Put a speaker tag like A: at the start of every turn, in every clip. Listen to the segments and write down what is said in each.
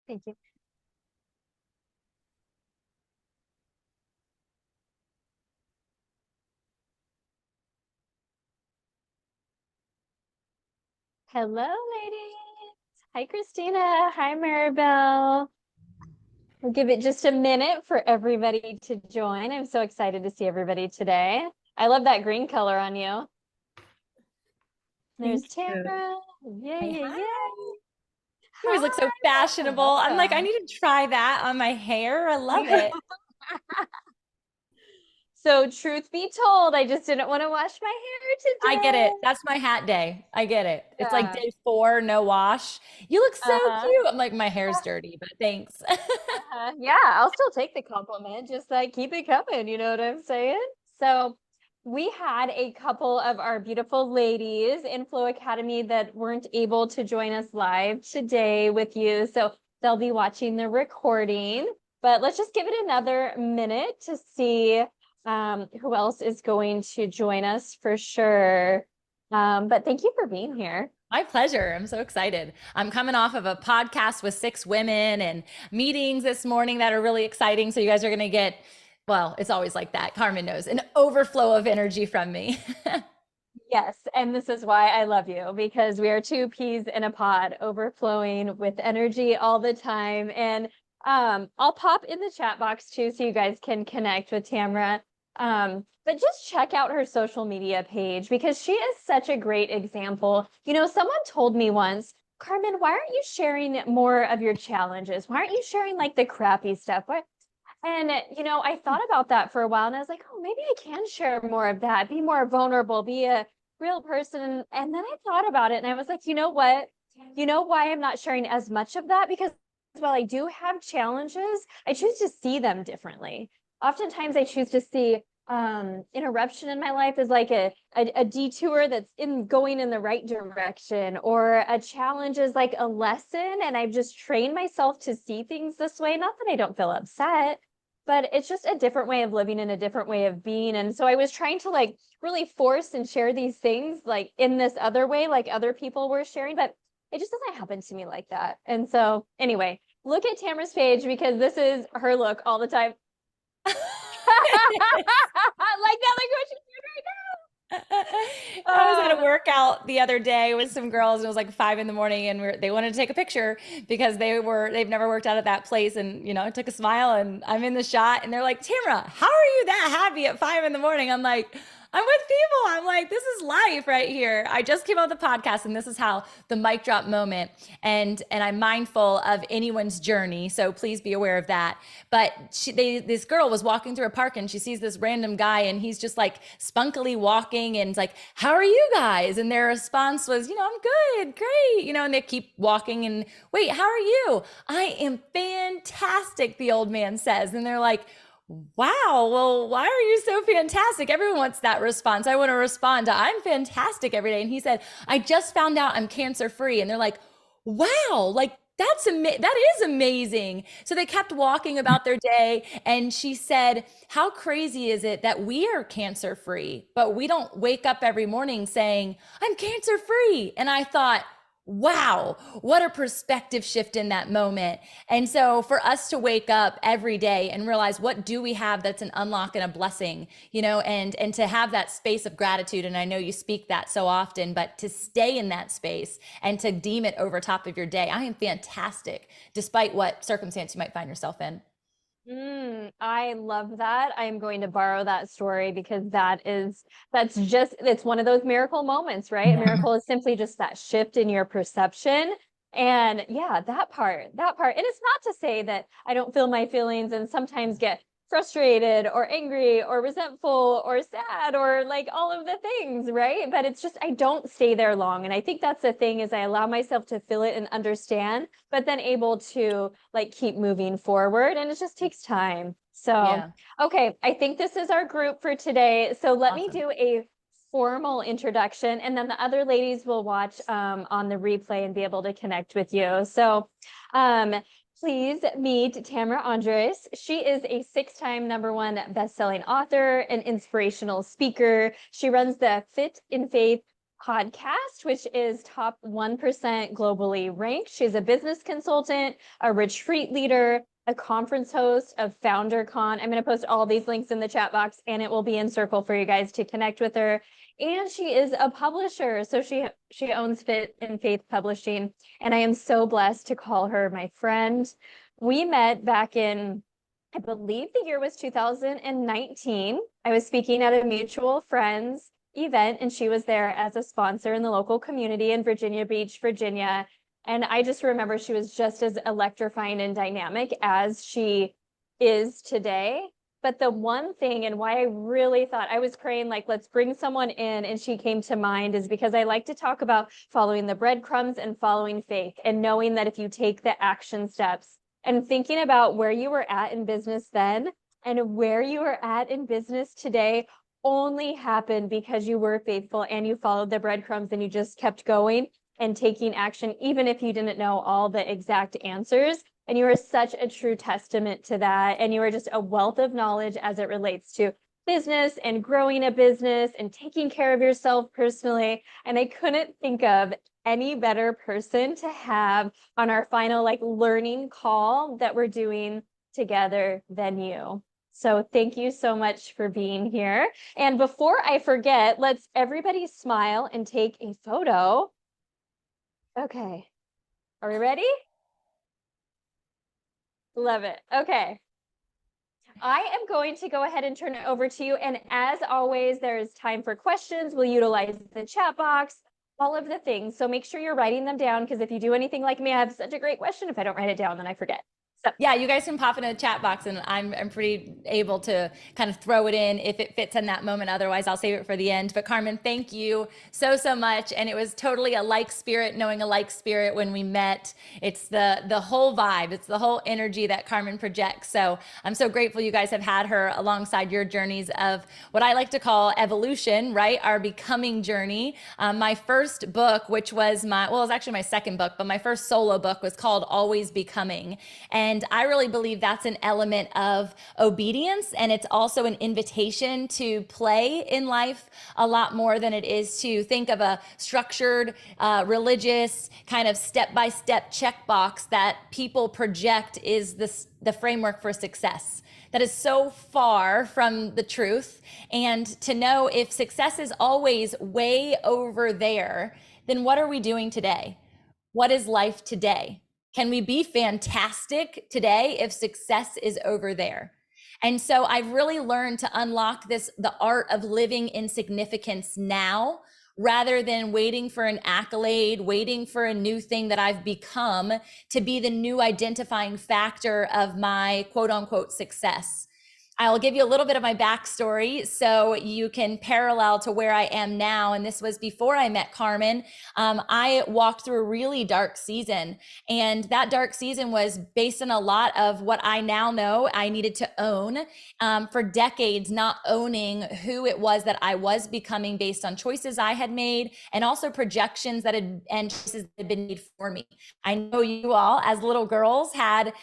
A: Thank you. Hello, ladies. Hi, Christina. Hi, Maribel. We'll give it just a minute for everybody to join. I'm so excited to see everybody today. I love that green color on you. There's
B: Thank you.
A: Tamra. Yay, yay,
B: Hi.
A: yay.
C: You always look so
A: Hi,
C: fashionable. I'm like, I
A: welcome.
C: need to try that on my hair. I love it.
A: So, truth be told, I just didn't want to wash my
C: I
A: hair
C: get
A: today.
C: it. That's my hat day. I get it. It's like
A: Yeah.
C: day 4, no wash. You look so
A: Uh-huh.
C: cute. I'm like, my hair's dirty, but thanks.
A: Yeah, I'll still take the compliment, just like keep it coming, you know what I'm saying? So we had a couple of our beautiful ladies in Flow Academy that weren't able to join us live today with you. So they'll be watching the recording. But let's just give it another minute to see who else is going to join us for sure. But thank you for being here.
C: My pleasure. I'm so excited. I'm coming off of a podcast with 6 women and meetings this morning that are really exciting. So you guys are going to get, well, it's always like that. Carmen knows, an overflow of energy from me.
A: Yes, and this is why I love you, because we are two peas in a pod, overflowing with energy all the time. And I'll pop in the chat box too, so you guys can connect with Tamra. But just check out her social media page because she is such a great example. You know, someone told me once, Carmen, why aren't you sharing more of your challenges? Why aren't you sharing like the crappy stuff? What? And you know, I thought about that for a while, and I was like, oh, maybe I can share more of that, be more vulnerable, be a real person. And then I thought about it and I was like, you know what? You know why I'm not sharing as much of that? Because while I do have challenges, I choose to see them differently. Oftentimes I choose to see interruption in my life is like a detour that's in going in the right direction, or a challenge is like a lesson, and I've just trained myself to see things this way. Not that I don't feel upset, but it's just a different way of living and a different way of being. And so I was trying to like really force and share these things like in this other way, like other people were sharing, but it just doesn't happen to me like that. And so anyway, look at Tamara's page because this is her look all the time. Like that, like what she's
C: I was at a
A: doing right now.
C: workout the other day with some girls, and it was like 5 in the morning, and they wanted to take a picture because they've never worked out at that place. And, I took a smile and I'm in the shot, and they're like, Tamra, how are you that happy at 5 in the morning? I'm like, I'm with people. I'm like, this is life right here. I just came out the podcast, and this is how the mic drop moment. And I'm mindful of anyone's journey, so please be aware of that. But this girl was walking through a park, and she sees this random guy, and he's just like spunkily walking, and it's like, how are you guys? And their response was, I'm good, great. And they keep walking, and wait, how are you? I am fantastic, the old man says. And they're like, wow, well, why are you so fantastic? Everyone wants that response. I want to respond to, I'm fantastic every day. And he said, I just found out I'm cancer free. And they're like, wow, like that is amazing. So they kept walking about their day. And she said, how crazy is it that we are cancer free, but we don't wake up every morning saying, I'm cancer free? And I thought, wow, what a perspective shift in that moment. And so for us to wake up every day and realize, what do we have that's an unlock and a blessing, and to have that space of gratitude. And I know you speak that so often, but to stay in that space and to deem it over top of your day. I am fantastic despite what circumstance you might find yourself in.
A: I love that. I'm going to borrow that story because it's one of those miracle moments, right? A miracle is simply just that shift in your perception. And yeah, that part. And it's not to say that I don't feel my feelings and sometimes get frustrated or angry or resentful or sad or like all of the things, right? But it's just I don't stay there long. And I think that's the thing is I allow myself to feel it and understand, but then able to like keep moving forward. And it just takes time. So,
C: Yeah.
A: okay, I think this is our group for today. So let me
C: Awesome.
A: do a formal introduction, and then the other ladies will watch on the replay and be able to connect with you. So um, please meet Tamra Andress. She is a 6-time #1 best-selling author, an inspirational speaker. She runs the Fit in Faith podcast, which is top 1% globally ranked. She's a business consultant, a retreat leader, a conference host of FounderCon. I'm going to post all these links in the chat box, and it will be in circle for you guys to connect with her. And she is a publisher, so she owns Fit and Faith Publishing, and I am so blessed to call her my friend. We met back in, I believe the year was 2019. I was speaking at a mutual friend's event, and she was there as a sponsor in the local community in Virginia Beach, Virginia. And I just remember she was just as electrifying and dynamic as she is today. But the one thing, and why I really thought, I was praying, like, let's bring someone in, and she came to mind, is because I like to talk about following the breadcrumbs and following faith, and knowing that if you take the action steps, and thinking about where you were at in business then and where you are at in business today only happened because you were faithful and you followed the breadcrumbs and you just kept going and taking action, even if you didn't know all the exact answers. And you are such a true testament to that. And you are just a wealth of knowledge as it relates to business and growing a business and taking care of yourself personally. And I couldn't think of any better person to have on our final like learning call that we're doing together than you. So thank you so much for being here. And before I forget, let's everybody smile and take a photo. Okay. Are we ready? Love it. Okay. I am going to go ahead and turn it over to you. And as always, there's time for questions. We'll utilize the chat box, all of the things. So make sure you're writing them down, because if you do anything like me, I have such a great question. If I don't write it down, then I forget. So
C: Yeah, you guys can pop in a chat box, and I'm pretty able to kind of throw it in if it fits in that moment. Otherwise, I'll save it for the end. But Carmen, thank you so much. And it was totally a like spirit, knowing a like spirit when we met. It's the whole vibe. It's the whole energy that Carmen projects. So I'm so grateful you guys have had her alongside your journeys of what I like to call evolution, right? Our becoming journey. My first book, which was it was actually my second book, but my first solo book was called Always Becoming. And I really believe that's an element of obedience. And it's also an invitation to play in life a lot more than it is to think of a structured, religious kind of step-by-step checkbox that people project is the framework for success. That is so far from the truth. And to know if success is always way over there, then what are we doing today? What is life today? Can we be fantastic today if success is over there? And so I've really learned to unlock the art of living in significance now, rather than waiting for an accolade, waiting for a new thing that I've become to be the new identifying factor of my quote unquote success. I'll give you a little bit of my backstory so you can parallel to where I am now. And this was before I met Carmen. I walked through a really dark season, and that dark season was based on a lot of what I now know I needed to own for decades, not owning who it was that I was becoming based on choices I had made, and also projections and choices that had been made for me. I know you all as little girls had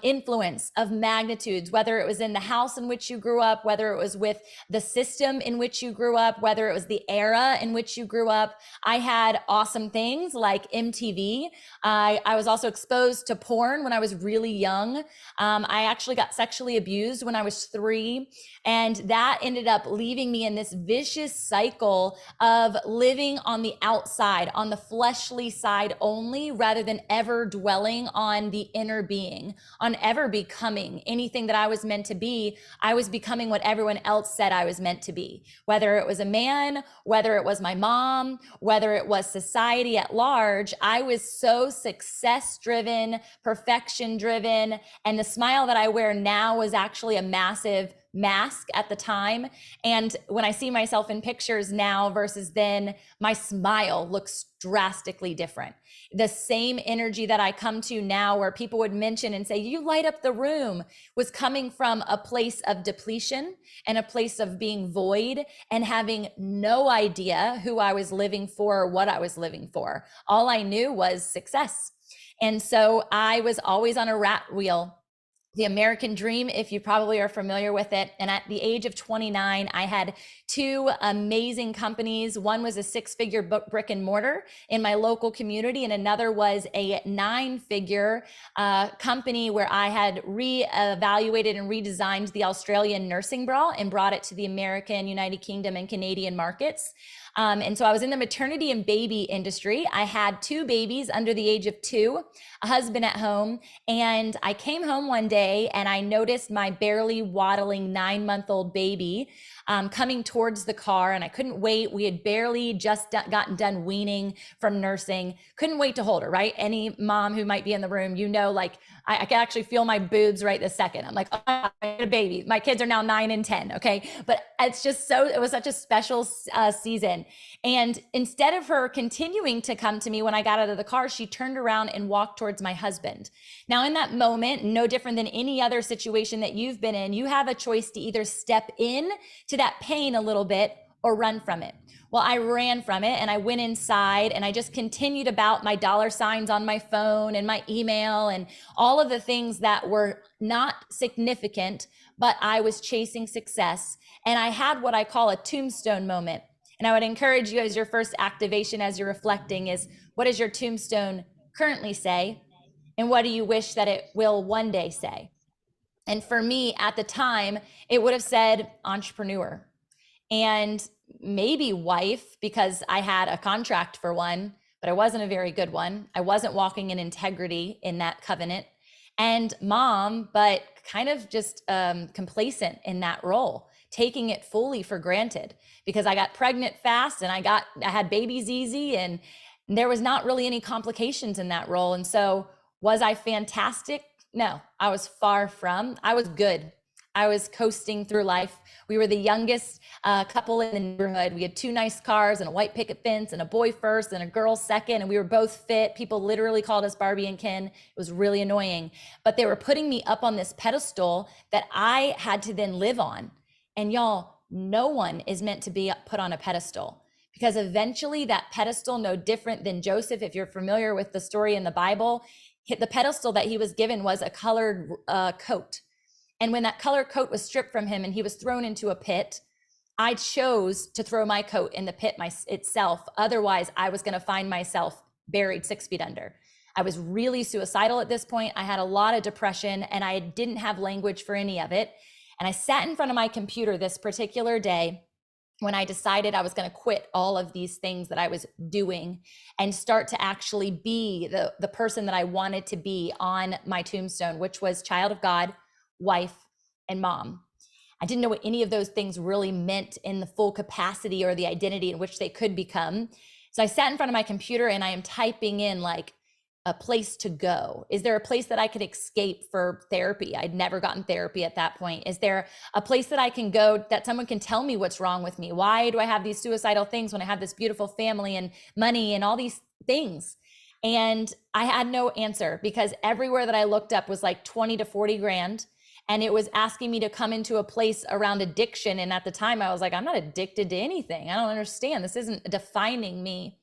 C: influence of magnitudes, whether it was in the house in which you grew up, whether it was with the system in which you grew up, whether it was the era in which you grew up. I had awesome things like MTV. I was also exposed to porn when I was really young. I actually got sexually abused when I was 3. And that ended up leaving me in this vicious cycle of living on the outside, on the fleshly side only, rather than ever dwelling on the inner being, on ever becoming anything that I was meant to be. I was becoming what everyone else said I was meant to be, whether it was a man, whether it was my mom, whether it was society at large. I was so success driven, perfection driven. And the smile that I wear now was actually a massive mask at the time. And when I see myself in pictures now versus then, my smile looks drastically different. The same energy that I come to now, where people would mention and say, you light up the room, was coming from a place of depletion and a place of being void and having no idea who I was living for or what I was living for. All I knew was success. And so I was always on a rat wheel, the American dream, if you probably are familiar with it. And at the age of 29, I had two amazing companies. One was a six-figure brick and mortar in my local community, and another was a nine-figure company where I had reevaluated and redesigned the Australian nursing bra and brought it to the American, United Kingdom, and Canadian markets. And so I was in the maternity and baby industry. I had two babies under the age of 2, a husband at home. And I came home one day and I noticed my barely waddling 9-month-old baby coming towards the car, and I couldn't wait. We had barely just gotten done weaning from nursing. Couldn't wait to hold her, right? Any mom who might be in the room, you know, like I can actually feel my boobs right this second. I'm like, oh, I got a baby. My kids are now 9 and 10. Okay. But it's just it was such a special season. And instead of her continuing to come to me when I got out of the car, she turned around and walked towards my husband. Now, in that moment, no different than any other situation that you've been in, you have a choice to either step in to that pain a little bit or run from it. Well, I ran from it and I went inside and I just continued about my dollar signs on my phone and my email and all of the things that were not significant, but I was chasing success. And I had what I call a tombstone moment. And I would encourage you, as your first activation, as you're reflecting, is what does your tombstone currently say? And what do you wish that it will one day say? And for me at the time, it would have said entrepreneur and maybe wife, because I had a contract for one, but I wasn't a very good one. I wasn't walking in integrity in that covenant. And mom, but kind of just complacent in that role, taking it fully for granted because I got pregnant fast and I had babies easy, and there was not really any complications in that role. And so was I fantastic? No, I was far from. I was good. I was coasting through life. We were the youngest couple in the neighborhood. We had 2 nice cars and a white picket fence and a boy first and a girl second. And we were both fit. People literally called us Barbie and Ken. It was really annoying. But they were putting me up on this pedestal that I had to then live on. And y'all, no one is meant to be put on a pedestal, because eventually that pedestal, no different than Joseph, if you're familiar with the story in the Bible, the pedestal that he was given was a colored coat. And when that color coat was stripped from him and he was thrown into a pit, I chose to throw my coat in the pit itself. Otherwise, I was going to find myself buried 6 feet under. I was really suicidal at this point. I had a lot of depression and I didn't have language for any of it. And I sat in front of my computer this particular day when I decided I was going to quit all of these things that I was doing and start to actually be the person that I wanted to be on my tombstone, which was child of God, wife, and mom. I didn't know what any of those things really meant in the full capacity or the identity in which they could become. So I sat in front of my computer and I am typing in like a place to go. Is there a place that I could escape for therapy? I'd never gotten therapy at that point. Is there a place that I can go that someone can tell me what's wrong with me? Why do I have these suicidal things when I have this beautiful family and money and all these things? And I had no answer, because everywhere that I looked up was like 20 to 40 grand. And it was asking me to come into a place around addiction. And at the time I was like, I'm not addicted to anything. I don't understand. This isn't defining me.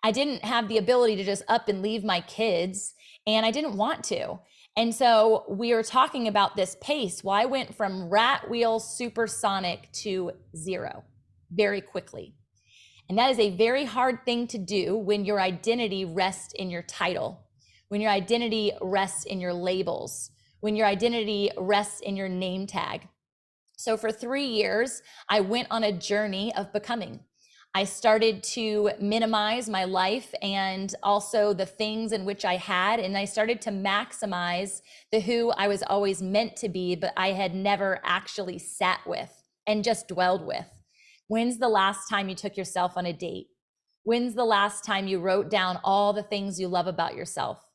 C: I didn't have the ability to just up and leave my kids, and I didn't want to. And so we were talking about this pace. Well, I went from rat wheel supersonic to 0 very quickly. And that is a very hard thing to do when your identity rests in your title, when your identity rests in your labels, when your identity rests in your name tag. So for 3 years, I went on a journey of becoming. I started to minimize my life and also the things in which I had, and I started to maximize the who I was always meant to be, but I had never actually sat with and just dwelled with. When's the last time you took yourself on a date? When's the last time you wrote down all the things you love about yourself?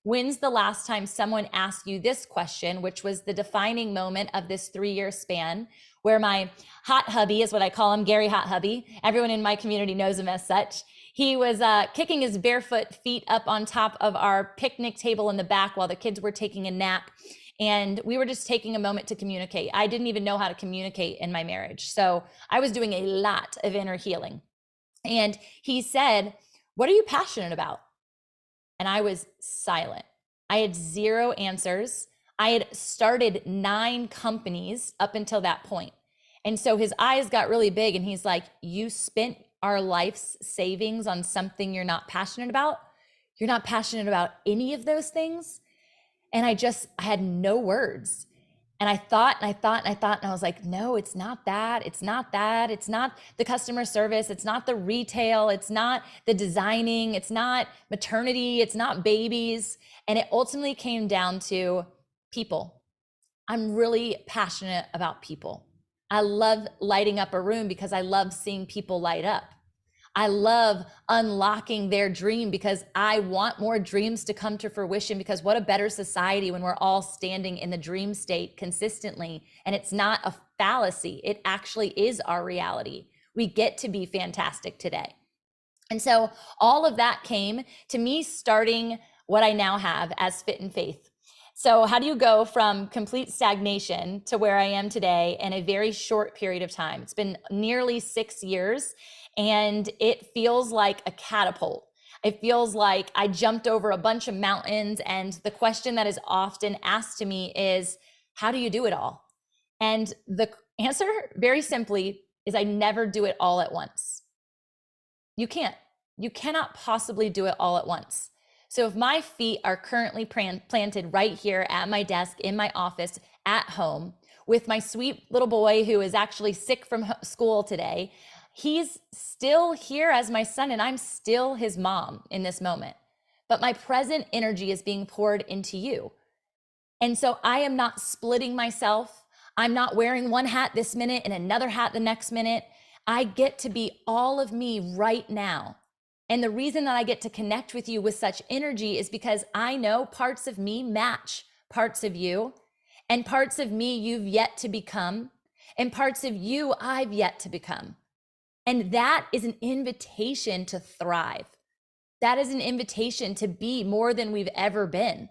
C: When's the last time someone asked you this question, which was the defining moment of this 3-year span, where my hot hubby is what I call him, Gary Hot Hubby. Everyone in my community knows him as such. He was kicking his barefoot feet up on top of our picnic table in the back while the kids were taking a nap. And we were just taking a moment to communicate. I didn't even know how to communicate in my marriage. So I was doing a lot of inner healing. And he said, "What are you passionate about?" And I was silent. I had 0 answers. I had started 9 companies up until that point. And so his eyes got really big and he's like, you spent our life's savings on something you're not passionate about. You're not passionate about any of those things. And I had no words. And I thought and I thought and I thought, and I was like, no, it's not that. It's not that. It's not the customer service. It's not the retail. It's not the designing. It's not maternity. It's not babies. And it ultimately came down to people. I'm really passionate about people. I love lighting up a room because I love seeing people light up. I love unlocking their dream because I want more dreams to come to fruition, because what a better society when we're all standing in the dream state consistently. And it's not a fallacy. It actually is our reality. We get to be fantastic today. And so all of that came to me starting what I now have as Fit and Faith. So how do you go from complete stagnation to where I am today in a very short period of time? It's been nearly 6 years, and it feels like a catapult. It feels like I jumped over a bunch of mountains. And the question that is often asked to me is, how do you do it all? And the answer, very simply, is I never do it all at once. You can't. You cannot possibly do it all at once. So if my feet are currently planted right here at my desk, in my office, at home, with my sweet little boy who is actually sick from school today, he's still here as my son and I'm still his mom in this moment. But my present energy is being poured into you. And so I am not splitting myself. I'm not wearing one hat this minute and another hat the next minute. I get to be all of me right now. And the reason that I get to connect with you with such energy is because I know parts of me match parts of you, and parts of me you've yet to become, and parts of you I've yet to become. And that is an invitation to thrive. That is an invitation to be more than we've ever been.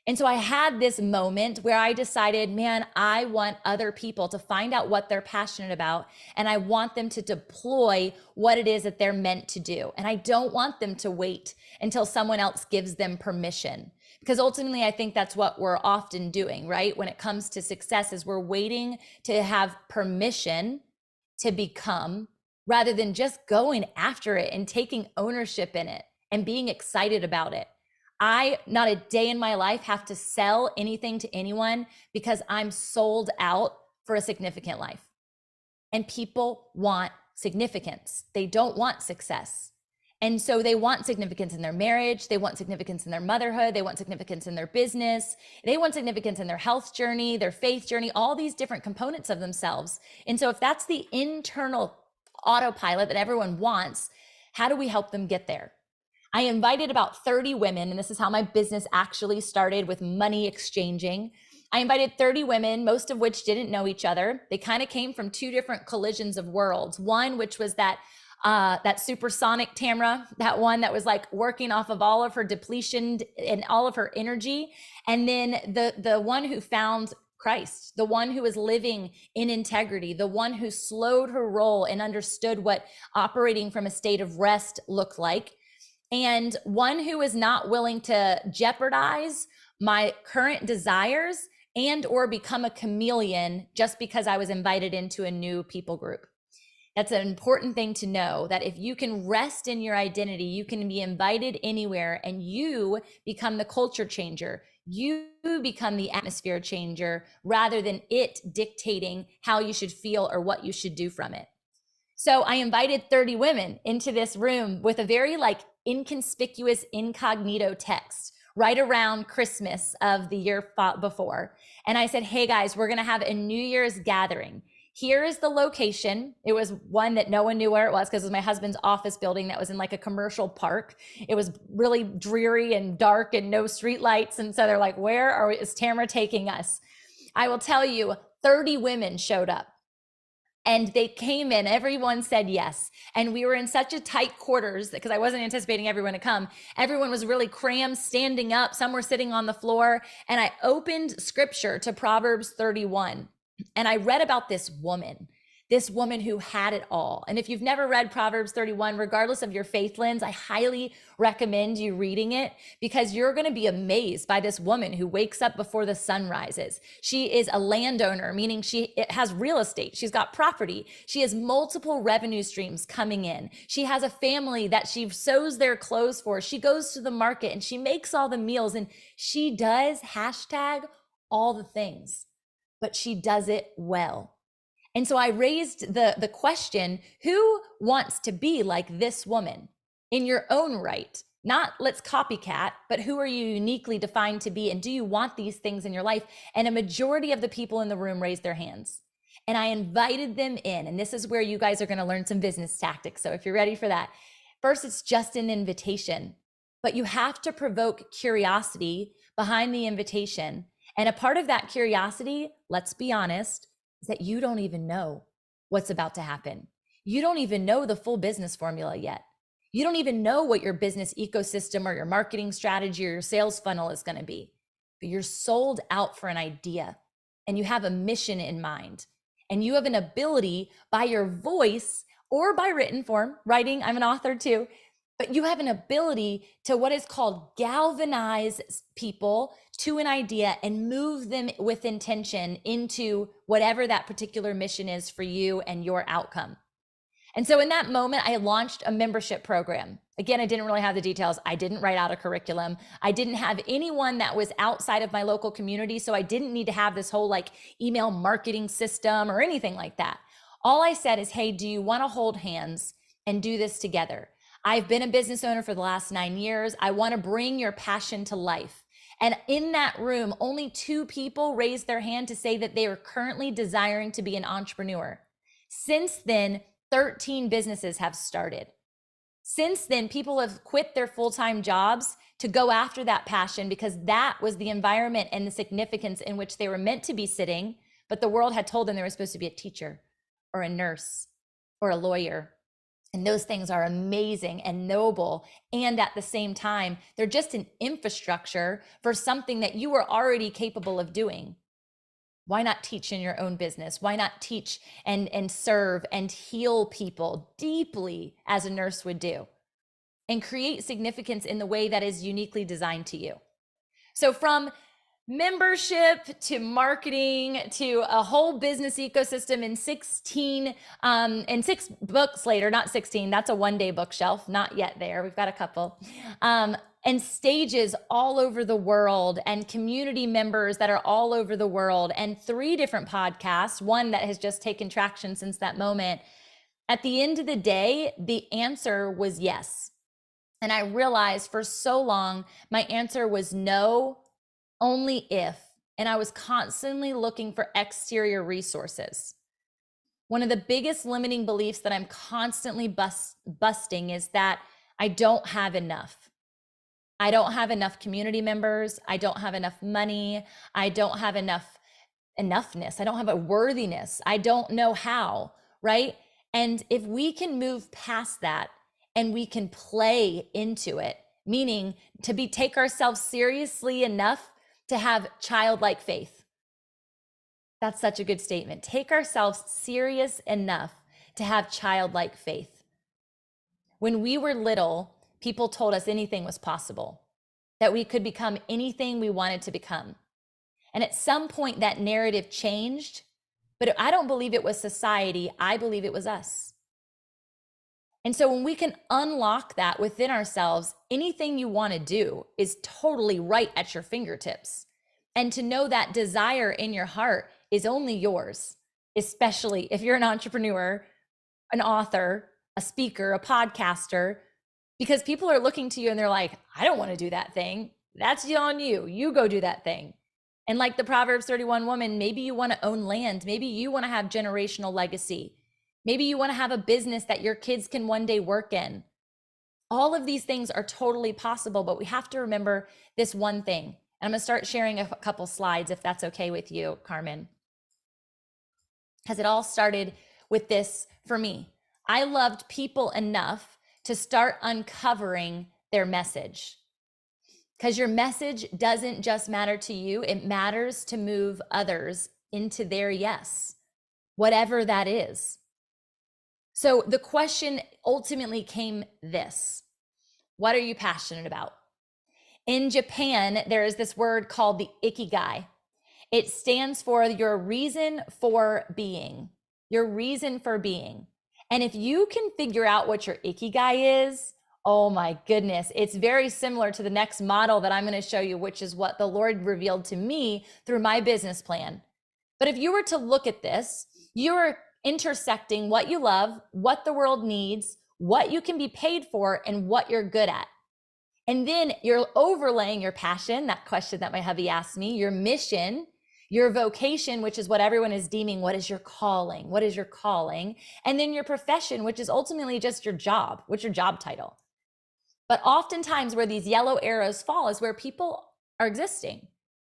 C: And so I had this moment where I decided, man, I want other people to find out what they're passionate about, and I want them to deploy what it is that they're meant to do. And I don't want them to wait until someone else gives them permission, because ultimately I think that's what we're often doing, right? When it comes to success, is we're waiting to have permission to become, rather than just going after it and taking ownership in it and being excited about it. I, not a day in my life, have to sell anything to anyone because I'm sold out for a significant life. And people want significance. They don't want success. And so they want significance in their marriage. They want significance in their motherhood. They want significance in their business. They want significance in their health journey, their faith journey, all these different components of themselves. And so if that's the internal autopilot that everyone wants, how do we help them get there? I invited about 30 women, and this is how my business actually started, with money exchanging. I invited 30 women, most of which didn't know each other. They kind of came from 2 different collisions of worlds. One, which was that supersonic Tamra, that one that was like working off of all of her depletion and all of her energy. And then the one who found Christ, the one who was living in integrity, the one who slowed her roll and understood what operating from a state of rest looked like. And one who is not willing to jeopardize my current desires and or become a chameleon just because I was invited into a new people group. That's an important thing to know, that if you can rest in your identity, you can be invited anywhere and you become the culture changer. You become the atmosphere changer rather than it dictating how you should feel or what you should do from it. So I invited 30 women into this room with a very inconspicuous incognito text right around Christmas of the year before. And I said, hey guys, we're going to have a New Year's gathering. Here is the location. It was one that no one knew where it was because it was my husband's office building that was in a commercial park. It was really dreary and dark and no street lights. And so they're like, where is Tamra taking us? I will tell you, 30 women showed up. And they came in, everyone said yes. And we were in such a tight quarters because I wasn't anticipating everyone to come. Everyone was really crammed, standing up. Some were sitting on the floor. And I opened scripture to Proverbs 31. And I read about this woman this woman who had it all. And if you've never read Proverbs 31, regardless of your faith lens, I highly recommend you reading it, because you're going to be amazed by this woman who wakes up before the sun rises. She is a landowner, meaning it has real estate. She's got property. She has multiple revenue streams coming in. She has a family that she sews their clothes for. She goes to the market and she makes all the meals, and she does hashtag all the things, but she does it well. And so I raised the question, who wants to be like this woman in your own right? Not let's copycat, but who are you uniquely defined to be? And do you want these things in your life? And a majority of the people in the room raised their hands. And I invited them in. And this is where you guys are going to learn some business tactics. So if you're ready for that, first, it's just an invitation, but you have to provoke curiosity behind the invitation. And a part of that curiosity, let's be honest, is that you don't even know what's about to happen. You don't even know the full business formula yet. You don't even know what your business ecosystem or your marketing strategy or your sales funnel is going to be. But you're sold out for an idea, and you have a mission in mind, and you have an ability by your voice or by written form, writing, I'm an author too, but you have an ability to what is called galvanize people to an idea and move them with intention into whatever that particular mission is for you and your outcome. And so in that moment, I launched a membership program. Again, I didn't really have the details. I didn't write out a curriculum. I didn't have anyone that was outside of my local community. So I didn't need to have this whole like email marketing system or anything like that. All I said is, hey, do you want to hold hands and do this together? I've been a business owner for the last 9 years. I want to bring your passion to life. And in that room, only 2 people raised their hand to say that they are currently desiring to be an entrepreneur. Since then, 13 businesses have started. Since then, people have quit their full-time jobs to go after that passion, because that was the environment and the significance in which they were meant to be sitting, but the world had told them they were supposed to be a teacher or a nurse or a lawyer. And those things are amazing and noble. And at the same time, they're just an infrastructure for something that you are already capable of doing. Why not teach in your own business? Why not teach and serve and heal people deeply as a nurse would do, and create significance in the way that is uniquely designed to you? So from membership to marketing to a whole business ecosystem in 16 and 6 books later, not 16, that's a one-day bookshelf, not yet there, we've got a couple, and stages all over the world, and community members that are all over the world, and 3 different podcasts, one that has just taken traction since that moment. At the end of the day, the answer was yes. And I realized for so long, my answer was no, only if, and I was constantly looking for exterior resources. One of the biggest limiting beliefs that I'm constantly busting is that I don't have enough. I don't have enough community members. I don't have enough money. I don't have enoughness. I don't have a worthiness. I don't know how, right? And if we can move past that and we can play into it, meaning take ourselves seriously enough to have childlike faith. That's such a good statement. Take ourselves serious enough to have childlike faith. When we were little, people told us anything was possible, that we could become anything we wanted to become. And at some point that narrative changed, but I don't believe it was society. I believe it was us. And so when we can unlock that within ourselves, anything you want to do is totally right at your fingertips. And to know that desire in your heart is only yours, especially if you're an entrepreneur, an author, a speaker, a podcaster, because people are looking to you and they're like, I don't want to do that thing. That's on you. You go do that thing. And like the Proverbs 31 woman, maybe you want to own land. Maybe you want to have generational legacy. Maybe you want to have a business that your kids can one day work in. All of these things are totally possible, but we have to remember this one thing. And I'm going to start sharing a couple slides if that's okay with you, Carmen. Because it all started with this for me. I loved people enough to start uncovering their message. Because your message doesn't just matter to you, it matters to move others into their yes, whatever that is. So the question ultimately came this: what are you passionate about? In Japan, there is this word called the ikigai. It stands for your reason for being, your reason for being. And if you can figure out what your ikigai is, oh my goodness, it's very similar to the next model that I'm going to show you, which is what the Lord revealed to me through my business plan. But if you were to look at this, you're intersecting what you love, what the world needs, what you can be paid for, and what you're good at. And then you're overlaying your passion, that question that my hubby asked me, your mission, your vocation, which is what everyone is deeming. What is your calling? What is your calling? And then your profession, which is ultimately just your job. What's your job title? But oftentimes where these yellow arrows fall is where people are existing.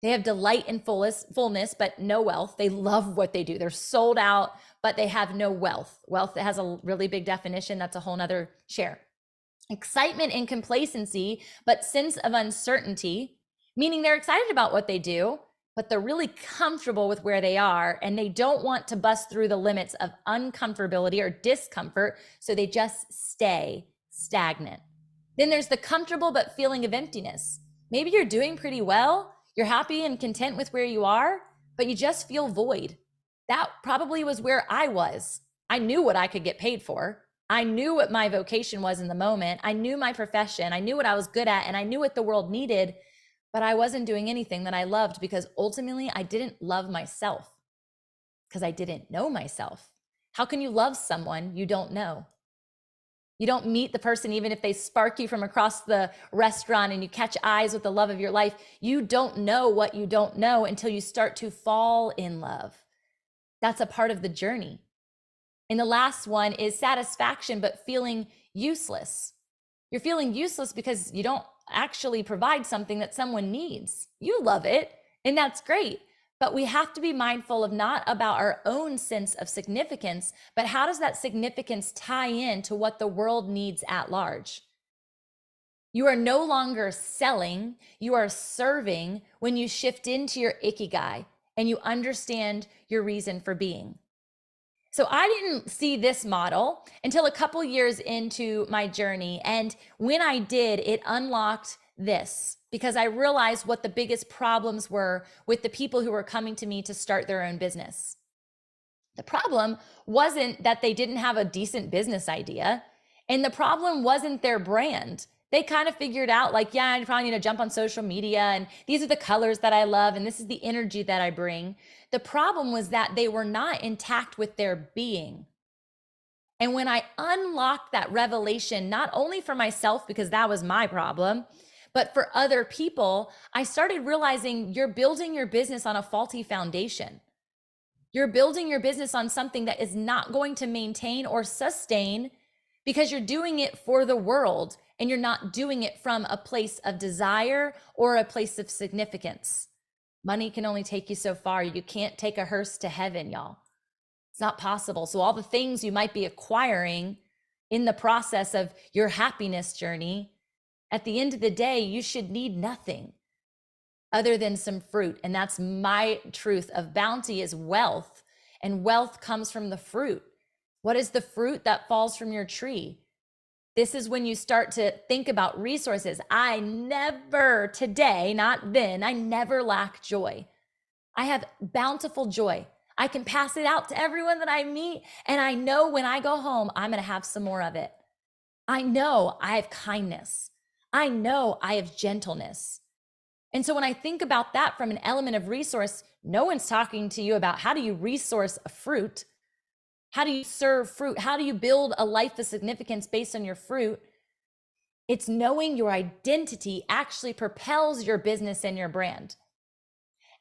C: They have delight and fullness, but no wealth. They love what they do. They're sold out, but they have no wealth. Wealth has a really big definition. That's a whole nother share. Excitement and complacency, but sense of uncertainty, meaning they're excited about what they do, but they're really comfortable with where they are, and they don't want to bust through the limits of uncomfortability or discomfort, so they just stay stagnant. Then there's the comfortable but feeling of emptiness. Maybe you're doing pretty well, you're happy and content with where you are, but you just feel void. That probably was where I was. I knew what I could get paid for. I knew what my vocation was in the moment. I knew my profession. I knew what I was good at, and I knew what the world needed, but I wasn't doing anything that I loved because ultimately I didn't love myself because I didn't know myself. How can you love someone you don't know? You don't meet the person, even if they spark you from across the restaurant and you catch eyes with the love of your life. You don't know what you don't know until you start to fall in love. That's a part of the journey. And the last one is satisfaction, but feeling useless. You're feeling useless because you don't actually provide something that someone needs. You love it, and that's great. But we have to be mindful of not about our own sense of significance, but how does that significance tie in to what the world needs at large? You are no longer selling, you are serving when you shift into your ikigai and you understand your reason for being. So I didn't see this model until a couple years into my journey. And when I did, it unlocked this because I realized what the biggest problems were with the people who were coming to me to start their own business. The problem wasn't that they didn't have a decent business idea, and the problem wasn't their brand. They kind of figured out like, yeah, I probably need to jump on social media, and these are the colors that I love, and this is the energy that I bring. The problem was that they were not intact with their being. And when I unlocked that revelation, not only for myself, because that was my problem, but for other people, I started realizing you're building your business on a faulty foundation. You're building your business on something that is not going to maintain or sustain because you're doing it for the world and you're not doing it from a place of desire or a place of significance. Money can only take you so far. You can't take a hearse to heaven, y'all. It's not possible. So all the things you might be acquiring in the process of your happiness journey, at the end of the day, you should need nothing other than some fruit. And that's my truth of bounty is wealth, and wealth comes from the fruit. What is the fruit that falls from your tree? This is when you start to think about resources. I never today, not then, I never lack joy. I have bountiful joy. I can pass it out to everyone that I meet. And I know when I go home, I'm going to have some more of it. I know I have kindness. I know I have gentleness. And so when I think about that from an element of resource, no one's talking to you about how do you resource a fruit? How do you serve fruit? How do you build a life of significance based on your fruit? It's knowing your identity actually propels your business and your brand.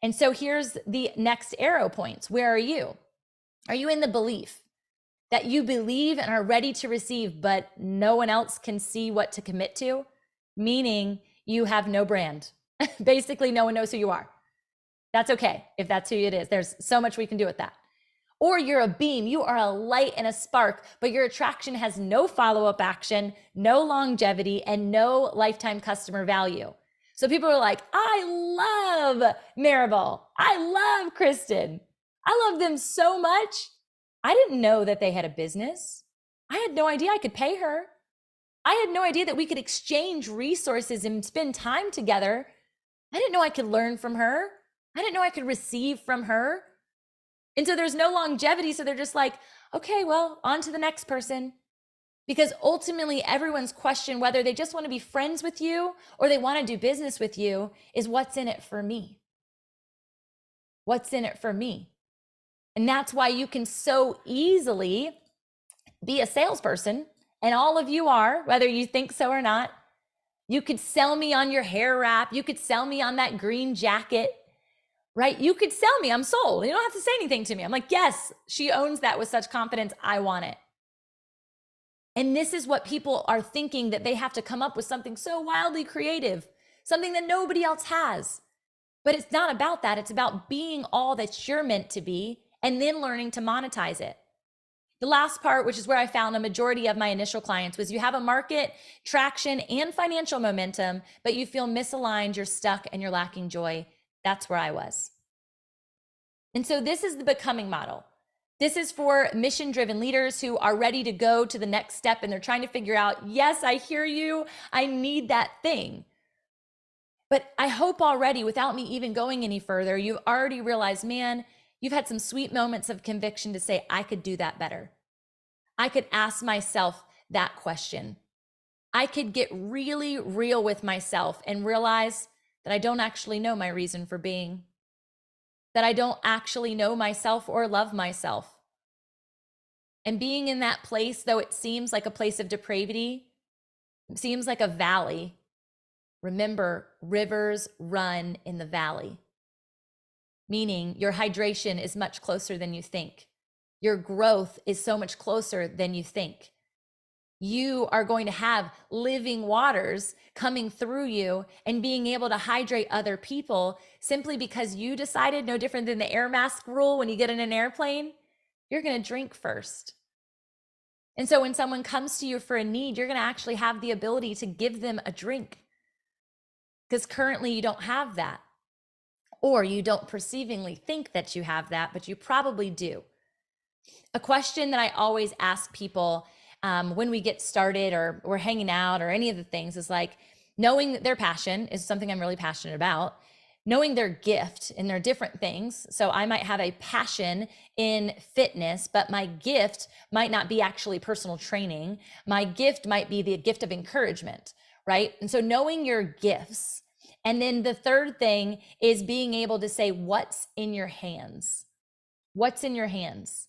C: And so here's the next arrow points. Where are you? Are you in the belief that you believe and are ready to receive, but no one else can see what to commit to? Meaning you have no brand. Basically, no one knows who you are. That's okay if that's who it is. There's so much we can do with that. Or you're a beam, you are a light and a spark, but your attraction has no follow-up action, no longevity, and no lifetime customer value. So people are like, I love Maribel. I love Kristen. I love them so much. I didn't know that they had a business. I had no idea I could pay her. I had no idea that we could exchange resources and spend time together. I didn't know I could learn from her. I didn't know I could receive from her. And so there's no longevity. So they're just like, okay, well, on to the next person. Because ultimately, everyone's question, whether they just want to be friends with you or they want to do business with you, is what's in it for me? What's in it for me? And that's why you can so easily be a salesperson. And all of you are, whether you think so or not. You could sell me on your hair wrap. You could sell me on that green jacket, right? You could sell me. I'm sold. You don't have to say anything to me. I'm like, yes, she owns that with such confidence. I want it. And this is what people are thinking, that they have to come up with something so wildly creative, something that nobody else has. But it's not about that. It's about being all that you're meant to be and then learning to monetize it. The last part, which is where I found a majority of my initial clients, was you have a market, traction, and financial momentum, but you feel misaligned, you're stuck, and you're lacking joy. That's where I was. And so this is the becoming model. This is for mission-driven leaders who are ready to go to the next step and they're trying to figure out, yes, I hear you. I need that thing. But I hope already, without me even going any further, you've already realized, man, you've had some sweet moments of conviction to say, I could do that better. I could ask myself that question. I could get really real with myself and realize that I don't actually know my reason for being, that I don't actually know myself or love myself. And being in that place, though it seems like a place of depravity, it seems like a valley. Remember, rivers run in the valley, meaning your hydration is much closer than you think. Your growth is so much closer than you think. You are going to have living waters coming through you and being able to hydrate other people simply because you decided, no different than the air mask rule when you get in an airplane, you're going to drink first. And so when someone comes to you for a need, you're going to actually have the ability to give them a drink, because currently you don't have that, or you don't perceivingly think that you have that, but you probably do. A question that I always ask people when we get started or we're hanging out or any of the things is like, knowing that their passion is something I'm really passionate about, knowing their gift, and they're different things. So I might have a passion in fitness, but my gift might not be actually personal training. My gift might be the gift of encouragement, right? And so knowing your gifts. And then the third thing is being able to say, what's in your hands? What's in your hands?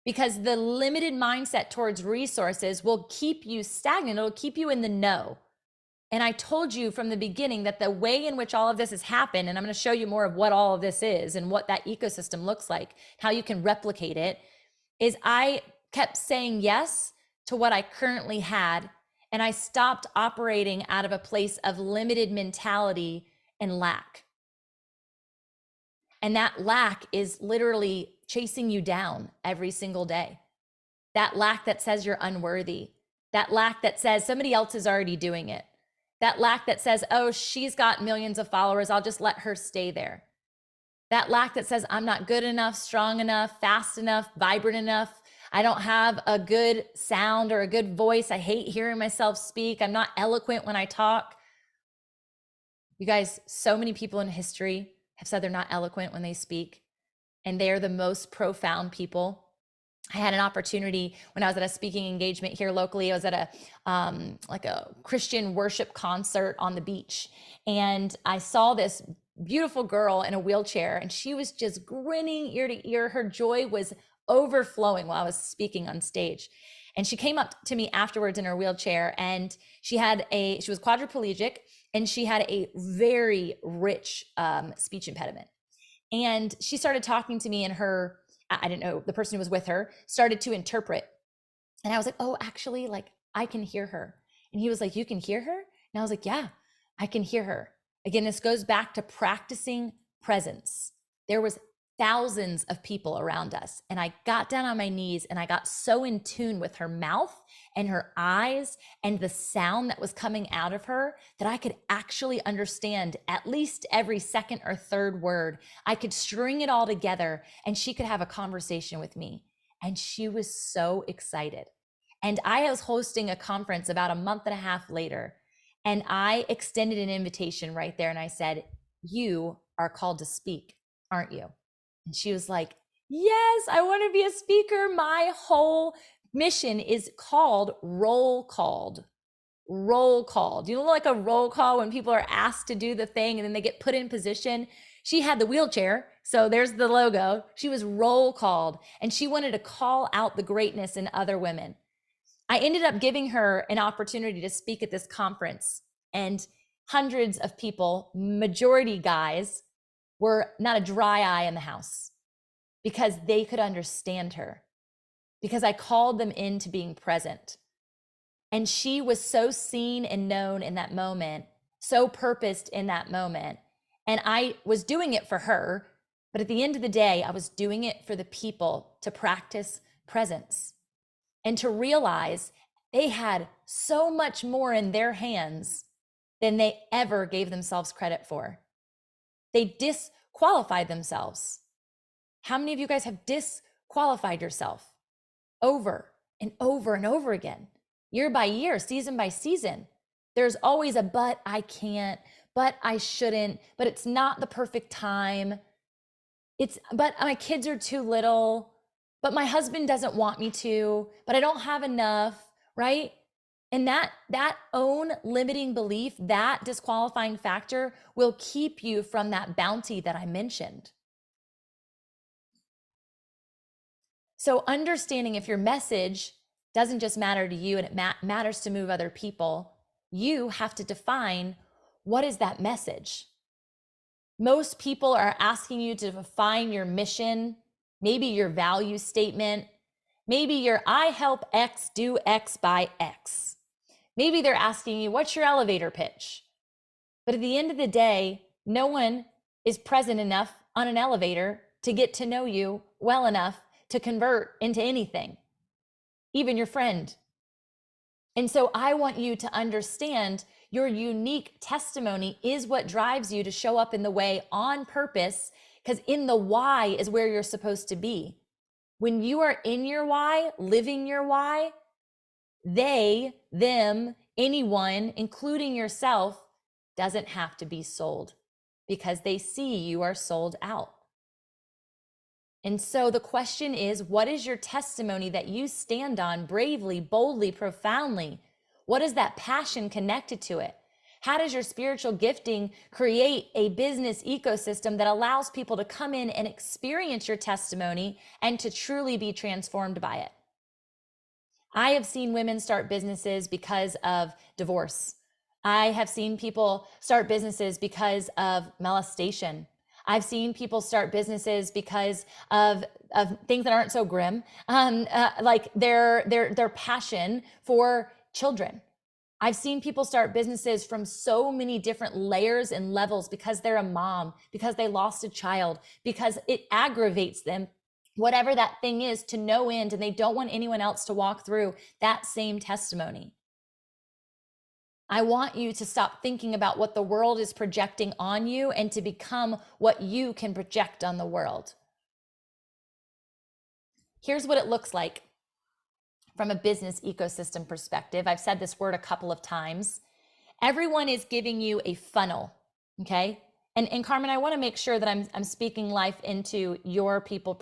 C: Because the limited mindset towards resources will keep you stagnant. It'll keep you in the no. And I told you from the beginning that the way in which all of this has happened, and I'm going to show you more of what all of this is and what that ecosystem looks like, how you can replicate it, is I kept saying yes to what I currently had. And I stopped operating out of a place of limited mentality and lack. And that lack is literally chasing you down every single day. That lack that says you're unworthy. That lack that says somebody else is already doing it. That lack that says, oh, she's got millions of followers, I'll just let her stay there. That lack that says, I'm not good enough, strong enough, fast enough, vibrant enough. I don't have a good sound or a good voice. I hate hearing myself speak. I'm not eloquent when I talk. You guys, so many people in history have said they're not eloquent when they speak, and they are the most profound people. I had an opportunity when I was at a speaking engagement here locally. I was at a Christian worship concert on the beach, and I saw this beautiful girl in a wheelchair, and she was just grinning ear to ear. Her joy was overflowing while I was speaking on stage. And she came up to me afterwards in her wheelchair, and she was quadriplegic, and she had a very rich speech impediment. And she started talking to me, and I didn't know, the person who was with her started to interpret. And I was like, oh, actually, like, I can hear her. And he was like, you can hear her? And I was like, yeah, I can hear her. Again, this goes back to practicing presence. There was thousands of people around us. And I got down on my knees and I got so in tune with her mouth and her eyes and the sound that was coming out of her that I could actually understand at least every second or third word. I could string it all together and she could have a conversation with me. And she was so excited. And I was hosting a conference about a month and a half later, and I extended an invitation right there. And I said, "You are called to speak, aren't you?" And she was like, "Yes, I want to be a speaker. My whole mission is called roll called. Roll called. You know, like a roll call when people are asked to do the thing and then they get put in position. She had the wheelchair. So there's the logo. She was roll called, and she wanted to call out the greatness in other women. I ended up giving her an opportunity to speak at this conference, and hundreds of people, majority guys, were not a dry eye in the house because they could understand her, because I called them into being present. And she was so seen and known in that moment, so purposed in that moment. And I was doing it for her, but at the end of the day, I was doing it for the people to practice presence and to realize they had so much more in their hands than they ever gave themselves credit for. They disqualified themselves. How many of you guys have disqualified yourself over and over and over again, year by year, season by season? There's always a but I can't, but I shouldn't, but it's not the perfect time. But my kids are too little, but my husband doesn't want me to, but I don't have enough, right? And that own limiting belief, that disqualifying factor will keep you from that bounty that I mentioned. So understanding if your message doesn't just matter to you and it matters to move other people, you have to define, what is that message? Most people are asking you to define your mission, maybe your value statement, maybe your I help X do X by X. Maybe they're asking you, what's your elevator pitch? But at the end of the day, no one is present enough on an elevator to get to know you well enough to convert into anything, even your friend. And so I want you to understand your unique testimony is what drives you to show up in the way on purpose, because in the why is where you're supposed to be. When you are in your why, living your why, they, them, anyone, including yourself, doesn't have to be sold because they see you are sold out. And so the question is, what is your testimony that you stand on bravely, boldly, profoundly? What is that passion connected to it? How does your spiritual gifting create a business ecosystem that allows people to come in and experience your testimony and to truly be transformed by it? I have seen women start businesses because of divorce. I have seen people start businesses because of molestation. I've seen people start businesses because of things that aren't so grim, like their passion for children. I've seen people start businesses from so many different layers and levels because they're a mom, because they lost a child, because it aggravates them, whatever that thing is, to no end, and they don't want anyone else to walk through that same testimony. I want you to stop thinking about what the world is projecting on you and to become what you can project on the world. Here's what it looks like from a business ecosystem perspective. I've said this word a couple of times. Everyone is giving you a funnel, okay? And Carmen, I want to make sure that I'm speaking life into your people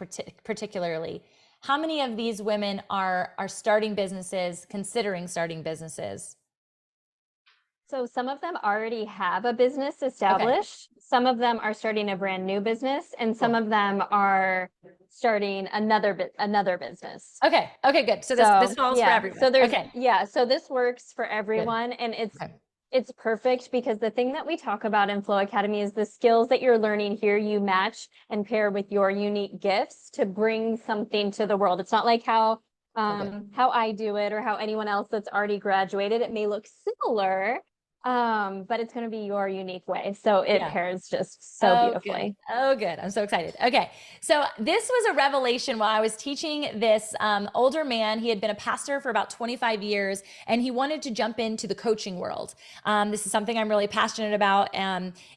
C: particularly. How many of these women are starting businesses, considering starting businesses?
A: So some of them already have a business
C: Okay,
A: established. Some of them are starting a brand new business, and some
C: cool.
A: of them are starting another business.
C: Okay, good. So this
A: So
C: falls for
A: yeah,
C: everyone.
A: so there's
C: Okay,
A: so this works for
C: good.
A: everyone, and
C: Okay,
A: it's perfect because the thing that we talk about in Flow Academy is the skills that you're learning here, you match and pair with your unique gifts to bring something to the world. It's not like
C: so good.
A: how I do it or how anyone else that's already graduated. It may look similar, but it's going to be your unique way. So it
C: Yeah.
A: pairs just so
C: Oh, good.
A: beautifully.
C: Oh, good. I'm so excited. Okay. So this was a revelation while I was teaching this older man. He had been a pastor for about 25 years, and he wanted to jump into the coaching world. This is something I'm really passionate about,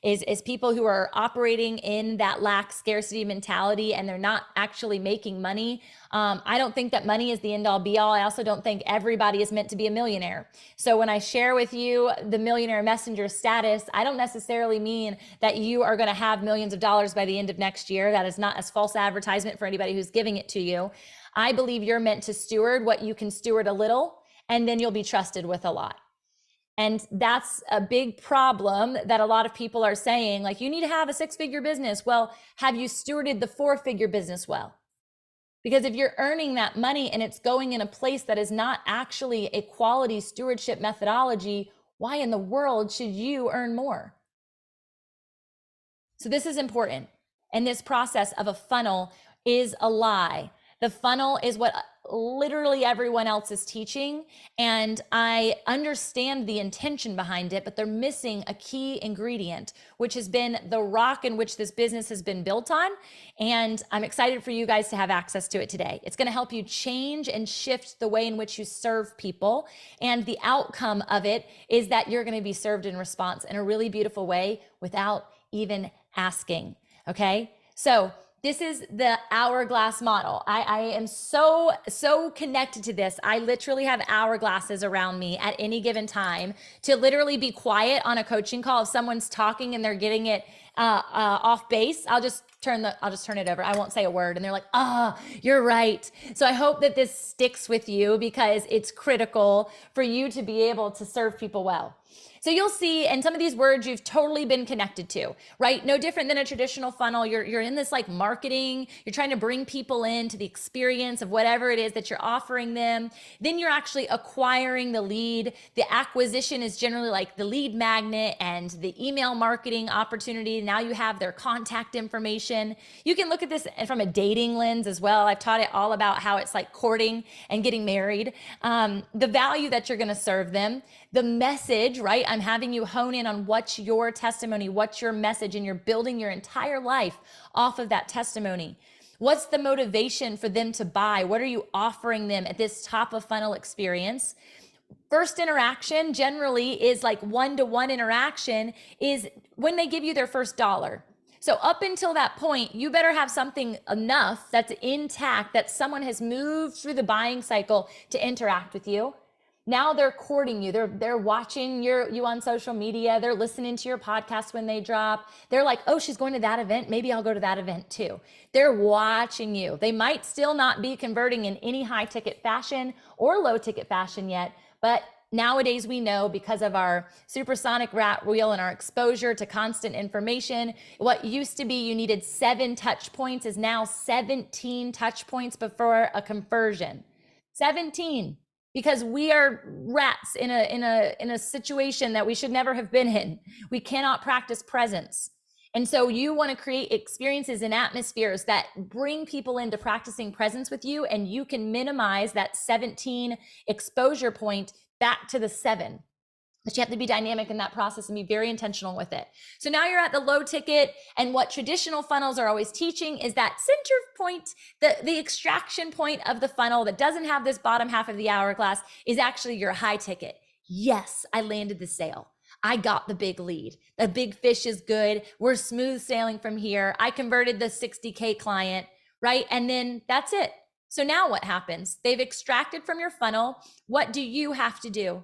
C: is people who are operating in that lack scarcity mentality, and they're not actually making money I don't think that money is the end all be all. I also don't think everybody is meant to be a millionaire. So when I share with you the millionaire messenger status, I don't necessarily mean that you are going to have millions of dollars by the end of next year. That is not a false advertisement for anybody who's giving it to you. I believe you're meant to steward what you can steward a little, and then you'll be trusted with a lot. And that's a big problem that a lot of people are saying, like, you need to have a 6-figure business. Well, have you stewarded the 4-figure business well? Because if you're earning that money and it's going in a place that is not actually a quality stewardship methodology, why in the world should you earn more? So this is important. And this process of a funnel is a lie. The funnel is what literally everyone else is teaching. And I understand the intention behind it, but they're missing a key ingredient, which has been the rock in which this business has been built on. And I'm excited for you guys to have access to it today. It's going to help you change and shift the way in which you serve people. And the outcome of it is that you're going to be served in response in a really beautiful way without even asking. Okay. So this is the hourglass model. I am so connected to this. I literally have hourglasses around me at any given time to literally be quiet on a coaching call. If someone's talking and they're getting it off base, I'll just turn it over. I won't say a word. And they're like, you're right. So I hope that this sticks with you because it's critical for you to be able to serve people well. So you'll see, and some of these words you've totally been connected to, right? No different than a traditional funnel. You're in this like marketing, you're trying to bring people into the experience of whatever it is that you're offering them. Then you're actually acquiring the lead. The acquisition is generally like the lead magnet and the email marketing opportunity. Now you have their contact information. You can look at this from a dating lens as well. I've taught it all about how it's like courting and getting married. The value that you're going to serve them, the message, right? I'm having you hone in on what's your testimony, what's your message, and you're building your entire life off of that testimony. What's the motivation for them to buy? What are you offering them at this top of funnel experience? First interaction generally is like one-to-one interaction is when they give you their first dollar. So up until that point, you better have something enough that's intact that someone has moved through the buying cycle to interact with you. Now they're courting you. They're watching you on social media. They're listening to your podcast when they drop. They're like, oh, she's going to that event. Maybe I'll go to that event too. They're watching you. They might still not be converting in any high ticket fashion or low ticket fashion yet, but nowadays we know because of our supersonic rat wheel and our exposure to constant information, what used to be you needed 7 touch points is now 17 touch points before a conversion. 17. Because we are rats in a situation that we should never have been in. We cannot practice presence. And so you want to create experiences and atmospheres that bring people into practicing presence with you, and you can minimize that 17 exposure point back to the 7. But you have to be dynamic in that process and be very intentional with it. So now you're at the low ticket, and what traditional funnels are always teaching is that center point, the extraction point of the funnel that doesn't have this bottom half of the hourglass is actually your high ticket. Yes, I landed the sale. I got the big lead. The big fish is good. We're smooth sailing from here. I converted the 60K client, right? And then that's it. So now what happens? They've extracted from your funnel. What do you have to do?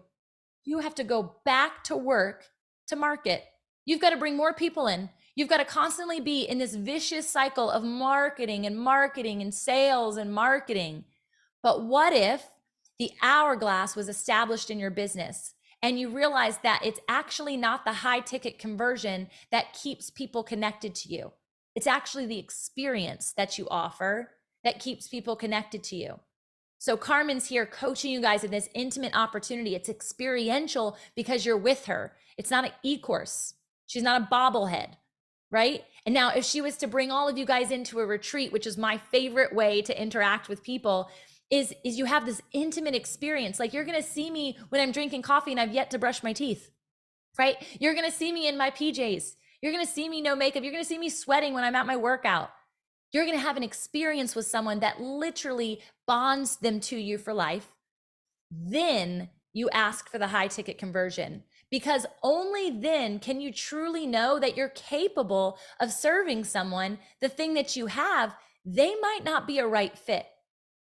C: You have to go back to work to market. You've got to bring more people in. You've got to constantly be in this vicious cycle of marketing and sales and marketing. But what if the hourglass was established in your business and you realize that it's actually not the high ticket conversion that keeps people connected to you? It's actually the experience that you offer that keeps people connected to you. So Carmen's here coaching you guys in this intimate opportunity. It's experiential because you're with her. It's not an e-course. She's not a bobblehead, right? And now if she was to bring all of you guys into a retreat, which is my favorite way to interact with people, is you have this intimate experience. Like you're going to see me when I'm drinking coffee and I've yet to brush my teeth, right? You're going to see me in my PJs. You're going to see me no makeup. You're going to see me sweating when I'm at my workout. You're going to have an experience with someone that literally bonds them to you for life. Then you ask for the high ticket conversion, because only then can you truly know that you're capable of serving someone. The thing that you have, they might not be a right fit.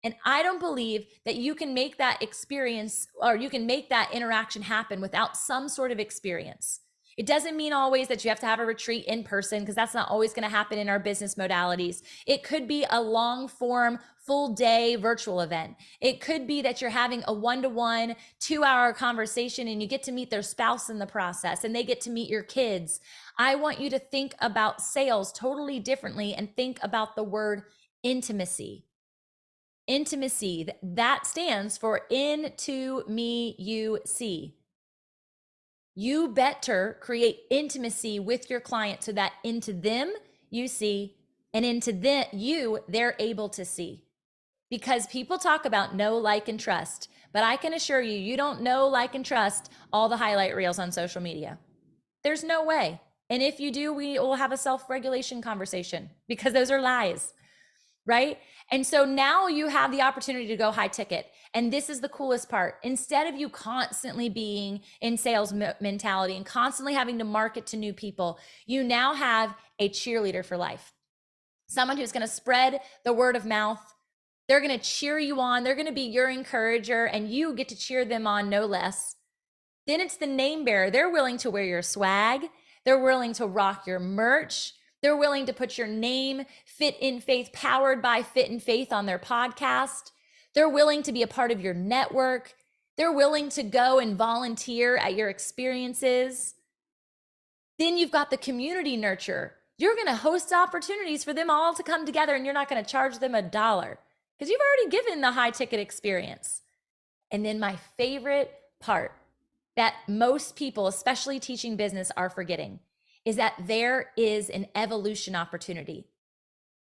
C: And I don't believe that you can make that experience or you can make that interaction happen without some sort of experience. It doesn't mean always that you have to have a retreat in person, because that's not always going to happen in our business modalities. It could be a long form, full day virtual event. It could be that you're having a 1-to-1, 2-hour conversation and you get to meet their spouse in the process and they get to meet your kids. I want you to think about sales totally differently and think about the word intimacy. Intimacy, that stands for into me, you see. You better create intimacy with your client so that into them you see, and into they're able to see. Because people talk about know, like, and trust, but I can assure you, you don't know, like, and trust all the highlight reels on social media. There's no way. And if you do, we will have a self-regulation conversation, because those are lies. Right? And so now you have the opportunity to go high ticket. And this is the coolest part. Instead of you constantly being in sales mentality and constantly having to market to new people, you now have a cheerleader for life. Someone who's going to spread the word of mouth. They're going to cheer you on. They're going to be your encourager, and you get to cheer them on no less. Then it's the name bearer. They're willing to wear your swag. They're willing to rock your merch. They're willing to put your name, Fit in Faith, powered by Fit in Faith, on their podcast. They're willing to be a part of your network. They're willing to go and volunteer at your experiences. Then you've got the community nurture. You're going to host opportunities for them all to come together, and you're not going to charge them $1 because you've already given the high ticket experience. And then my favorite part that most people, especially teaching business, are forgetting is that there is an evolution opportunity.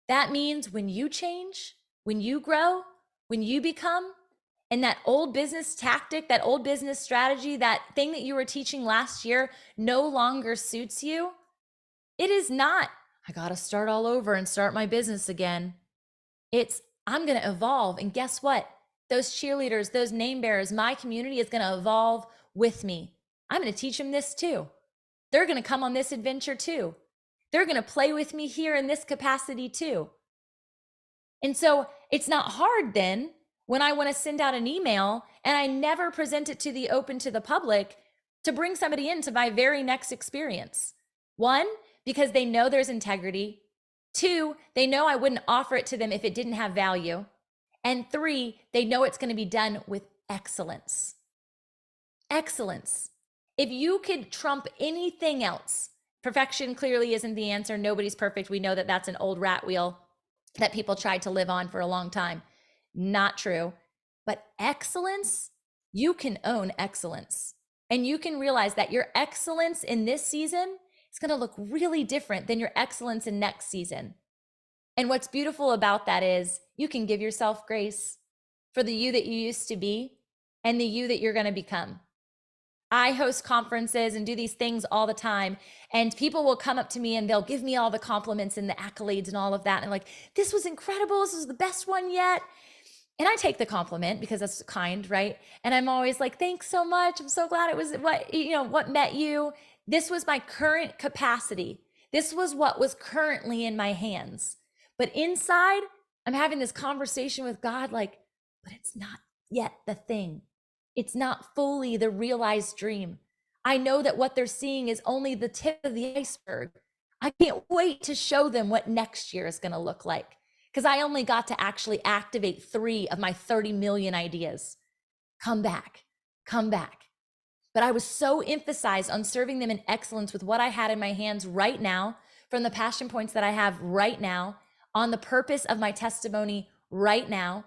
C: That means when you change, when you grow, when you become, and that old business tactic, that old business strategy, that thing that you were teaching last year no longer suits you, it is not, I got to start all over and start my business again. It's, I'm going to evolve. And guess what? Those cheerleaders, those name bearers, my community is going to evolve with me. I'm going to teach them this too. They're going to come on this adventure too. They're going to play with me here in this capacity too. And so it's not hard then when I want to send out an email and I never present it to the open to the public to bring somebody into my very next experience. 1, because they know there's integrity. 2, they know I wouldn't offer it to them if it didn't have value. And 3, they know it's going to be done with excellence. Excellence. If you could trump anything else, perfection clearly isn't the answer. Nobody's perfect. We know that that's an old rat wheel that people tried to live on for a long time. Not true. But excellence, you can own excellence. And you can realize that your excellence in this season is going to look really different than your excellence in next season. And what's beautiful about that is you can give yourself grace for the you that you used to be and the you that you're going to become. I host conferences and do these things all the time. And people will come up to me and they'll give me all the compliments and the accolades and all of that. And like, this was incredible. This was the best one yet. And I take the compliment because that's kind, right? And I'm always like, thanks so much. I'm so glad it was what met you. This was my current capacity. This was what was currently in my hands. But inside, I'm having this conversation with God, like, but it's not yet the thing. It's not fully the realized dream. I know that what they're seeing is only the tip of the iceberg. I can't wait to show them what next year is going to look like, because I only got to actually activate 3 of my 30 million ideas. Come back, come back. But I was so emphasized on serving them in excellence with what I had in my hands right now, from the passion points that I have right now, on the purpose of my testimony right now,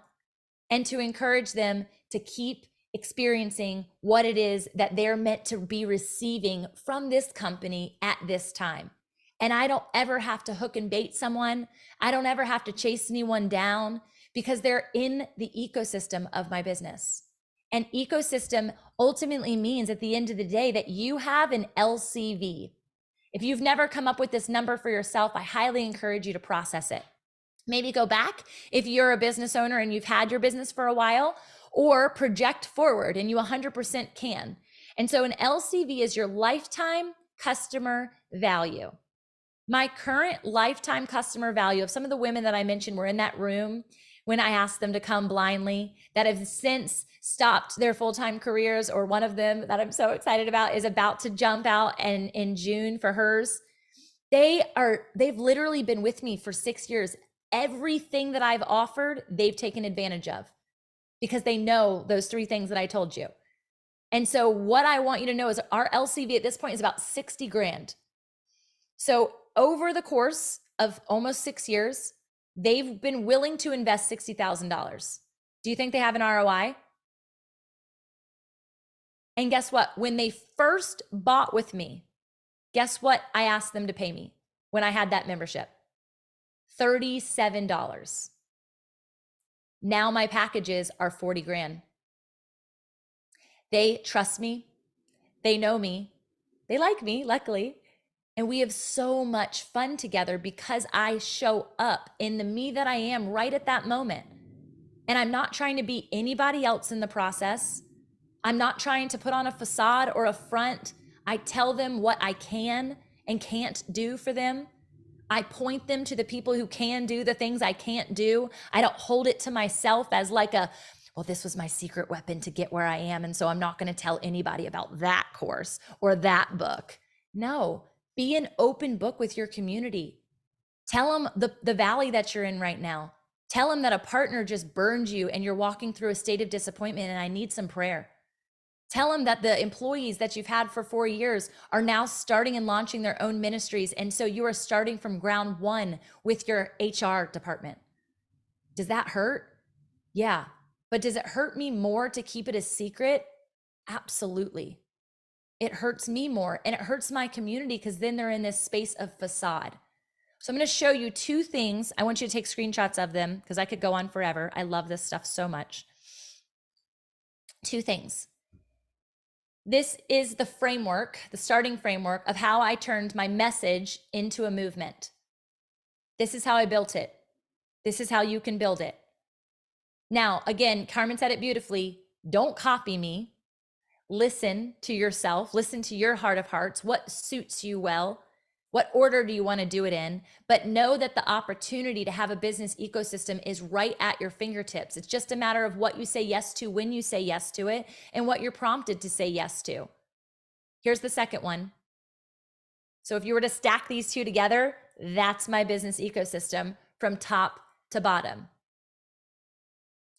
C: and to encourage them to keep experiencing what it is that they're meant to be receiving from this company at this time. And I don't ever have to hook and bait someone. I don't ever have to chase anyone down, because they're in the ecosystem of my business. And ecosystem ultimately means at the end of the day that you have an LCV. If you've never come up with this number for yourself, I highly encourage you to process it. Maybe go back if you're a business owner and you've had your business for a while, or project forward, and you 100% can. And so an LCV is your lifetime customer value. My current lifetime customer value of some of the women that I mentioned were in that room when I asked them to come blindly, that have since stopped their full-time careers, or one of them that I'm so excited about is about to jump out and in June for hers. They've literally been with me for 6 years. Everything that I've offered, they've taken advantage of because they know those three things that I told you. And so what I want you to know is our LCV at this point is about 60 grand. So over the course of almost 6 years, they've been willing to invest $60,000. Do you think they have an ROI? And guess what? When they first bought with me, guess what I asked them to pay me when I had that membership? $37. Now my packages are 40 grand. They trust me. They know me. They like me, luckily. And we have so much fun together because I show up in the me that I am right at that moment. And I'm not trying to be anybody else in the process. I'm not trying to put on a facade or a front. I tell them what I can and can't do for them. I point them to the people who can do the things I can't do. I don't hold it to myself as like well, this was my secret weapon to get where I am. And so I'm not going to tell anybody about that course or that book. No, be an open book with your community. Tell them the valley that you're in right now. Tell them that a partner just burned you and you're walking through a state of disappointment and I need some prayer. Tell them that the employees that you've had for 4 years are now starting and launching their own ministries. And so you are starting from ground one with your HR department. Does that hurt? Yeah. But does it hurt me more to keep it a secret? Absolutely. It hurts me more and it hurts my community because then they're in this space of facade. So I'm going to show you two things. I want you to take screenshots of them because I could go on forever. I love this stuff so much. Two things. This is the framework, the starting framework of how I turned my message into a movement. This is how I built it. This is how you can build it. Now, again, Carmen said it beautifully. Don't copy me. Listen to yourself. Listen to your heart of hearts. What suits you well? What order do you want to do it in? But know that the opportunity to have a business ecosystem is right at your fingertips. It's just a matter of what you say yes to when you say yes to it and what you're prompted to say yes to. Here's the second one. So if you were to stack these two together, that's my business ecosystem from top to bottom.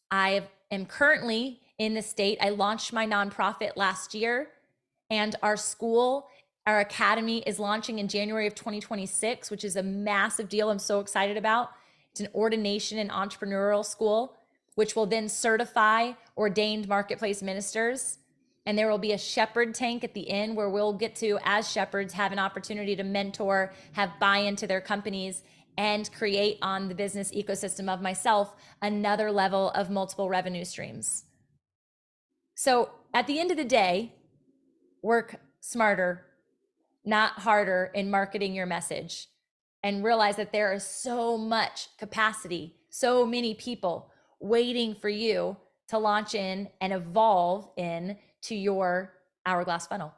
C: I am currently in the state. I launched my nonprofit last year, and our school, our academy is launching in January of 2026, which is a massive deal I'm so excited about. It's an ordination and entrepreneurial school, which will then certify ordained marketplace ministers. And there will be a shepherd tank at the end where we'll get to, as shepherds, have an opportunity to mentor, have buy-in to their companies, and create on the business ecosystem of myself another level of multiple revenue streams. So at the end of the day, work smarter, not harder in marketing your message, and realize that there is so much capacity, so many people waiting for you to launch in and evolve in to your hourglass funnel.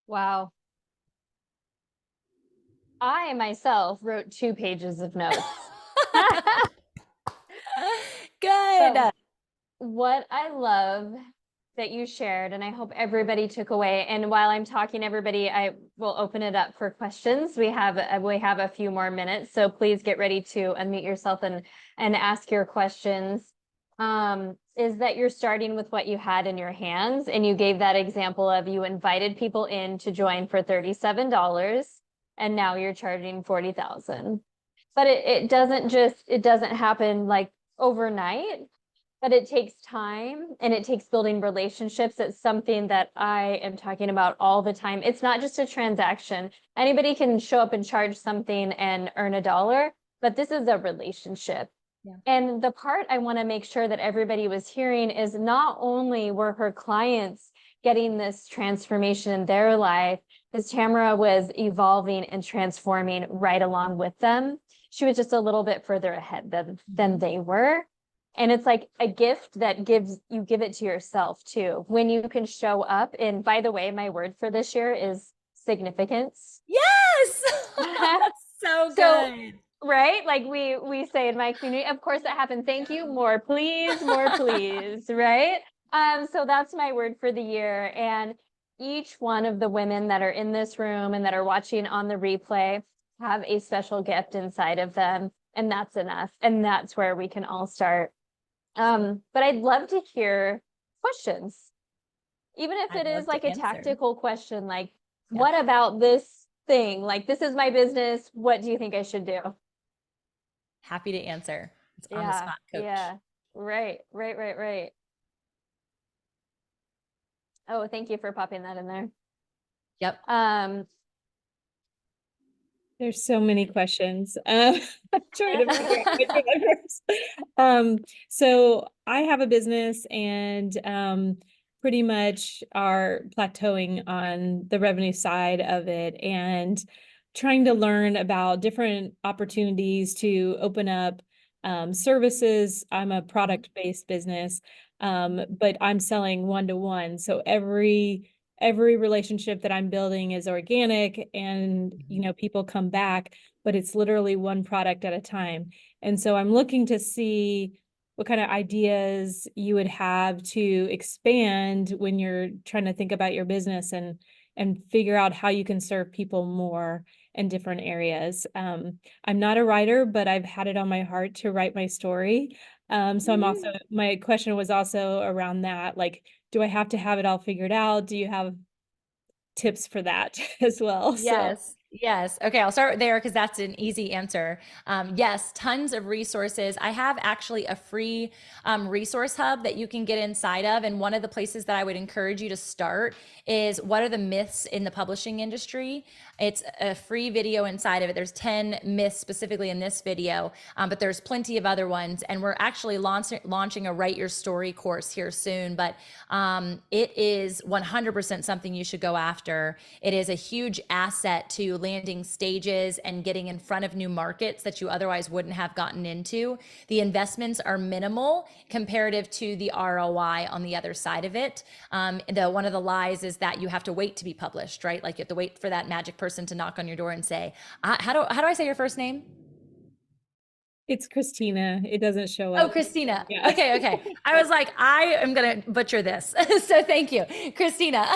A: Wow. I myself wrote 2 pages of notes.
C: Good.
A: But what I love that you shared, and I hope everybody took away, and while I'm talking, everybody, I will open it up for questions. We have a few more minutes, so please get ready to unmute yourself and ask your questions. Is that you're starting with what you had in your hands, and you gave that example of you invited people in to join for $37, and now you're charging 40,000. But it doesn't happen like overnight. But it takes time and it takes building relationships. It's something that I am talking about all the time. It's not just a transaction. Anybody can show up and charge something and earn $1, but this is a relationship.
C: Yeah.
A: And the part I want to make sure that everybody was hearing is not only were her clients getting this transformation in their life, because Tamra was evolving and transforming right along with them. She was just a little bit further ahead than they were. And it's like a gift that you give it to yourself too. When you can show up, and by the way, my word for this year is significance.
C: Yes. That's so good.
A: right? Like we say in my community, of course that happened. Thank you. More please, right? So that's my word for the year. And each one of the women that are in this room and that are watching on the replay have a special gift inside of them. And that's enough. And that's where we can all start. But I'd love to hear questions, even if
C: I'd
A: it is
C: love
A: like
C: to
A: a
C: answer.
A: tactical question, like,
C: Yep.
A: what about this thing? Like, this is my business. What do you think I should do?
C: Happy to answer. It's on the
A: Yeah,
C: spot, coach.
A: yeah. Right. Oh, thank you for popping that in there.
C: Yep.
A: Um,
B: There's so many questions. I'm trying to figure out which one first. So I have a business and pretty much are plateauing on the revenue side of it and trying to learn about different opportunities to open up services. I'm a product-based business, but I'm selling one-to-one. So every relationship that I'm building is organic and, you know, people come back, but it's literally one product at a time. And so I'm looking to see what kind of ideas you would have to expand when you're trying to think about your business and figure out how you can serve people more in different areas. I'm not a writer, but I've had it on my heart to write my story. So I'm also, my question was also around that, like, do I have to have it all figured out? Do you have tips for that as well? So
C: Yes. Yes. Okay. I'll start there because that's an easy answer. Yes, tons of resources. I have actually a free resource hub that you can get inside of. And one of the places that I would encourage you to start is what are the myths in the publishing industry? It's a free video inside of it. There's 10 myths specifically in this video, but there's plenty of other ones. And we're actually launching a Write Your Story course here soon. But it is 100% something you should go after. It is a huge asset to landing stages and getting in front of new markets that you otherwise wouldn't have gotten into. The investments are minimal comparative to the ROI on the other side of it. One of the lies is that you have to wait to be published, right? Like you have to wait for that magic person to knock on your door and say, how do I say your first name?
B: it's Christina. It doesn't show
C: Oh,
B: up.
C: Christina.
B: Yeah.
C: Okay. I was like, I am gonna butcher this, so thank you, Christina.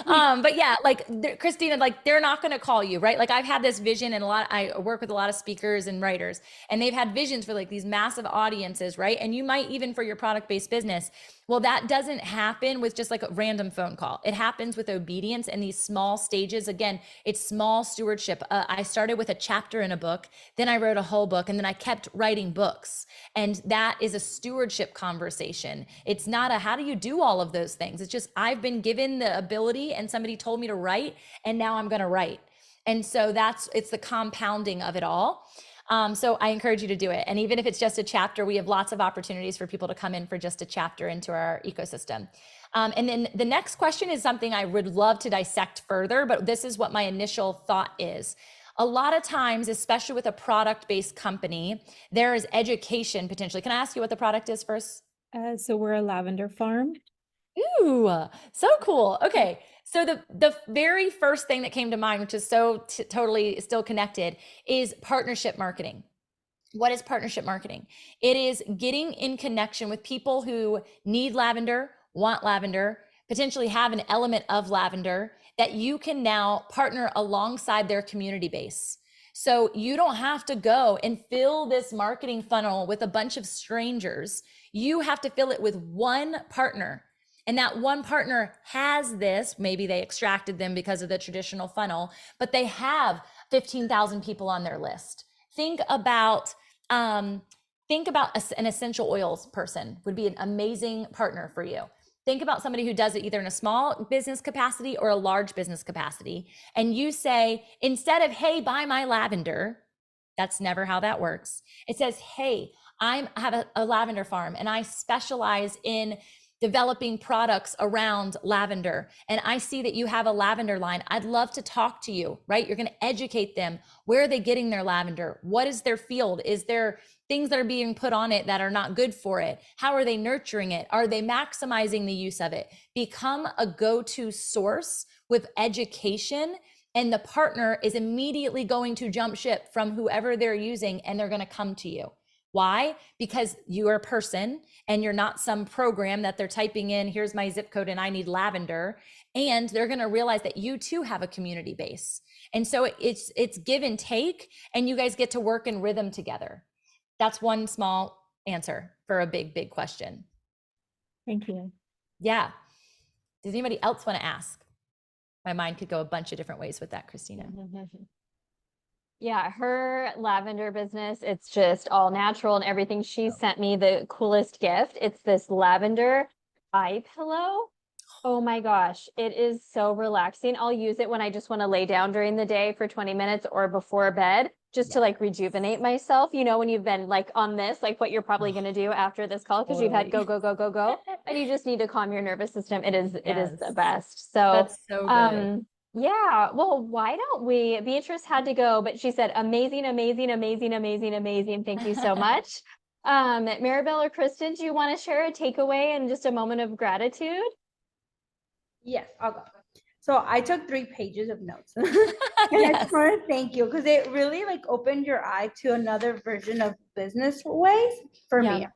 C: But yeah, like Christina, like they're not gonna call you, right? Like I've had this vision, and I work with a lot of speakers and writers, and they've had visions for like these massive audiences, right? And you might even for your product-based business. Well, that doesn't happen with just like a random phone call. It happens with obedience and these small stages. Again, it's small stewardship. I started with a chapter in a book, then I wrote a whole book, and then I kept writing books. And that is a stewardship conversation. It's not a how do you do all of those things? It's just I've been given the ability and somebody told me to write, and now I'm going to write. And so it's the compounding of it all. So I encourage you to do it. And even if it's just a chapter, we have lots of opportunities for people to come in for just a chapter into our ecosystem. And then the next question is something I would love to dissect further, but this is what my initial thought is. A lot of times, especially with a product-based company, there is education potentially. Can I ask you what the product is first?
B: So we're a lavender farm.
C: Ooh, so cool. Okay. So the very first thing that came to mind, which is so totally still connected, is partnership marketing. What is partnership marketing? It is getting in connection with people who need lavender, want lavender, potentially have an element of lavender that you can now partner alongside their community base. So you don't have to go and fill this marketing funnel with a bunch of strangers. You have to fill it with one partner. And that one partner has this, maybe they extracted them because of the traditional funnel, but they have 15,000 people on their list. Think about an essential oils person would be an amazing partner for you. Think about somebody who does it either in a small business capacity or a large business capacity. And you say, instead of, hey, buy my lavender, that's never how that works. It says, hey, I have a lavender farm and I specialize in developing products around lavender. And I see that you have a lavender line. I'd love to talk to you, right? You're going to educate them. Where are they getting their lavender? What is their field? Is there things that are being put on it that are not good for it? How are they nurturing it? Are they maximizing the use of it? Become a go-to source with education and the partner is immediately going to jump ship from whoever they're using, and they're going to come to you. Why? Because you're a person and you're not some program that they're typing in, here's my zip code and I need lavender. And they're going to realize that you too have a community base. And so it's give and take, and you guys get to work in rhythm together. That's one small answer for a big, big question.
B: Thank you.
C: Yeah. Does anybody else want to ask? My mind could go a bunch of different ways with that, Christina.
A: Yeah, her lavender business, it's just all natural and everything. She sent me the coolest gift. It's this lavender eye pillow. Oh my gosh, it is so relaxing. I'll use it when I just want to lay down during the day for 20 minutes or before bed, just to like rejuvenate myself. You know, when you've been like on this, like what you're probably going to do after this call, because you've had go, go, go, go, go, and you just need to calm your nervous system. It is the
C: Yes.
A: best. So,
C: That's so good.
A: yeah, well, why don't we? Beatrice had to go, but she said, amazing, amazing, amazing, amazing, amazing. Thank you so much. Maribel or Kristen, do you want to share a takeaway and just a moment of gratitude?
D: Yes, I'll go. So I took 3 pages of notes. And I
C: Yes.
D: just want to thank you because it really like opened your eye to another version of business ways for me.
C: Yeah.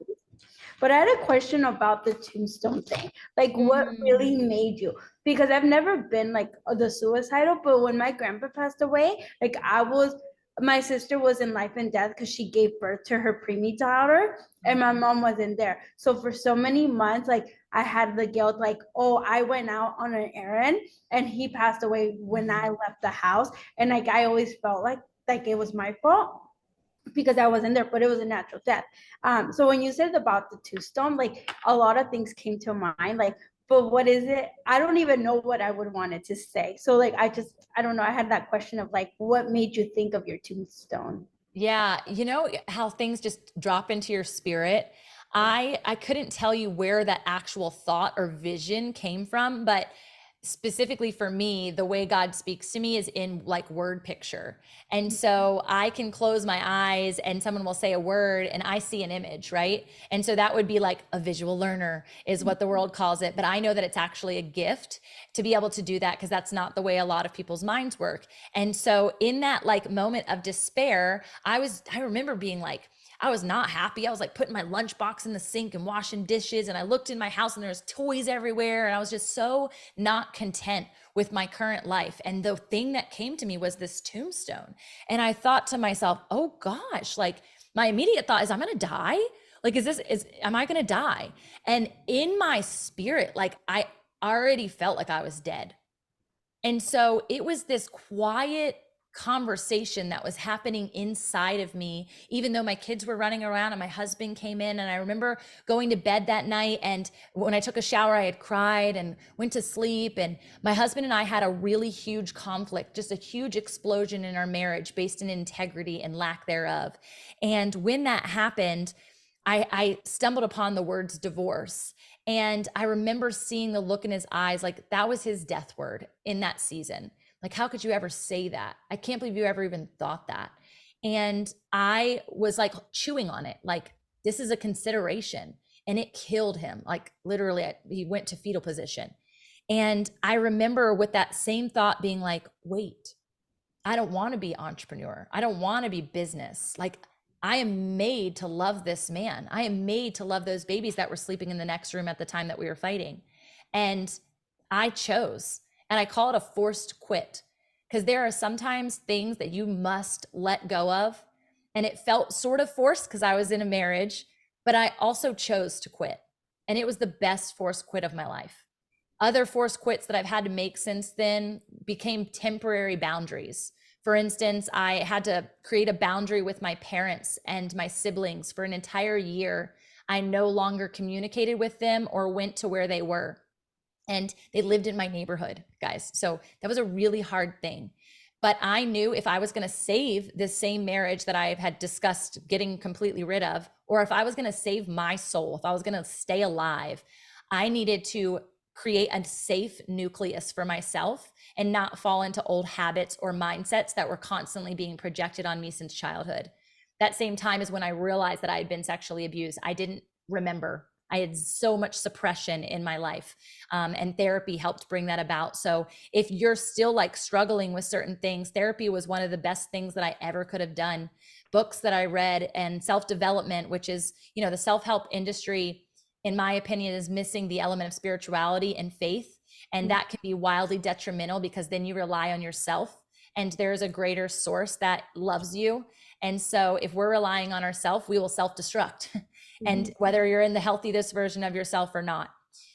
D: But I had a question about the tombstone thing. Like what really made you? Because I've never been like the suicidal, but when my grandpa passed away, like my sister was in life and death because she gave birth to her preemie daughter and my mom wasn't there. So for so many months, like I had the guilt, like, oh, I went out on an errand and he passed away when I left the house. And like I always felt like it was my fault because I wasn't there, but it was a natural death. So when you said about the tombstone, like a lot of things came to mind, like, but what is it? I don't even know what I would want it to say. So like, I don't know. I had that question of like, what made you think of your tombstone?
C: Yeah, you know how things just drop into your spirit. I couldn't tell you where that actual thought or vision came from, but specifically for me, the way God speaks to me is in like word picture. And so I can close my eyes and someone will say a word and I see an image, right? And so that would be like a visual learner is what the world calls it, but I know that it's actually a gift to be able to do that because that's not the way a lot of people's minds work. And so in that like moment of despair, I remember being like, I was not happy. I was like putting my lunchbox in the sink and washing dishes. And I looked in my house and there was toys everywhere. And I was just so not content with my current life. And the thing that came to me was this tombstone. And I thought to myself, oh gosh, like my immediate thought is I'm going to die. Like, am I going to die? And in my spirit, like I already felt like I was dead. And so it was this quiet conversation that was happening inside of me, even though my kids were running around and my husband came in. And I remember going to bed that night. And when I took a shower, I had cried and went to sleep. And my husband and I had a really huge conflict, just a huge explosion in our marriage based in integrity and lack thereof. And when that happened, I stumbled upon the words divorce. And I remember seeing the look in his eyes, like that was his death word in that season. Like, how could you ever say that? I can't believe you ever even thought that. And I was like chewing on it, like this is a consideration. And it killed him. Like literally, he went to fetal position. And I remember with that same thought being like, wait, I don't want to be entrepreneur. I don't want to be business. Like I am made to love this man. I am made to love those babies that were sleeping in the next room at the time that we were fighting. And I chose, and I call it a forced quit, because there are sometimes things that you must let go of. And it felt sort of forced because I was in a marriage, but I also chose to quit. And it was the best forced quit of my life. Other forced quits that I've had to make since then became temporary boundaries. For instance, I had to create a boundary with my parents and my siblings for an entire year. I no longer communicated with them or went to where they were. And they lived in my neighborhood, guys. So that was a really hard thing. But I knew if I was going to save this same marriage that I had discussed getting completely rid of, or if I was going to save my soul, if I was going to stay alive, I needed to create a safe nucleus for myself and not fall into old habits or mindsets that were constantly being projected on me since childhood. That same time is when I realized that I had been sexually abused. I didn't remember I had so much suppression in my life. And therapy helped bring that about. So if you're still like struggling with certain things, therapy was one of the best things that I ever could have done. Books that I read and self-development, which is, you know, the self-help industry, in my opinion, is missing the element of spirituality and faith. And that can be wildly detrimental because then you rely on yourself and there's a greater source that loves you. And so if we're relying on ourselves, we will self-destruct. And whether you're in the healthiest version of yourself or not.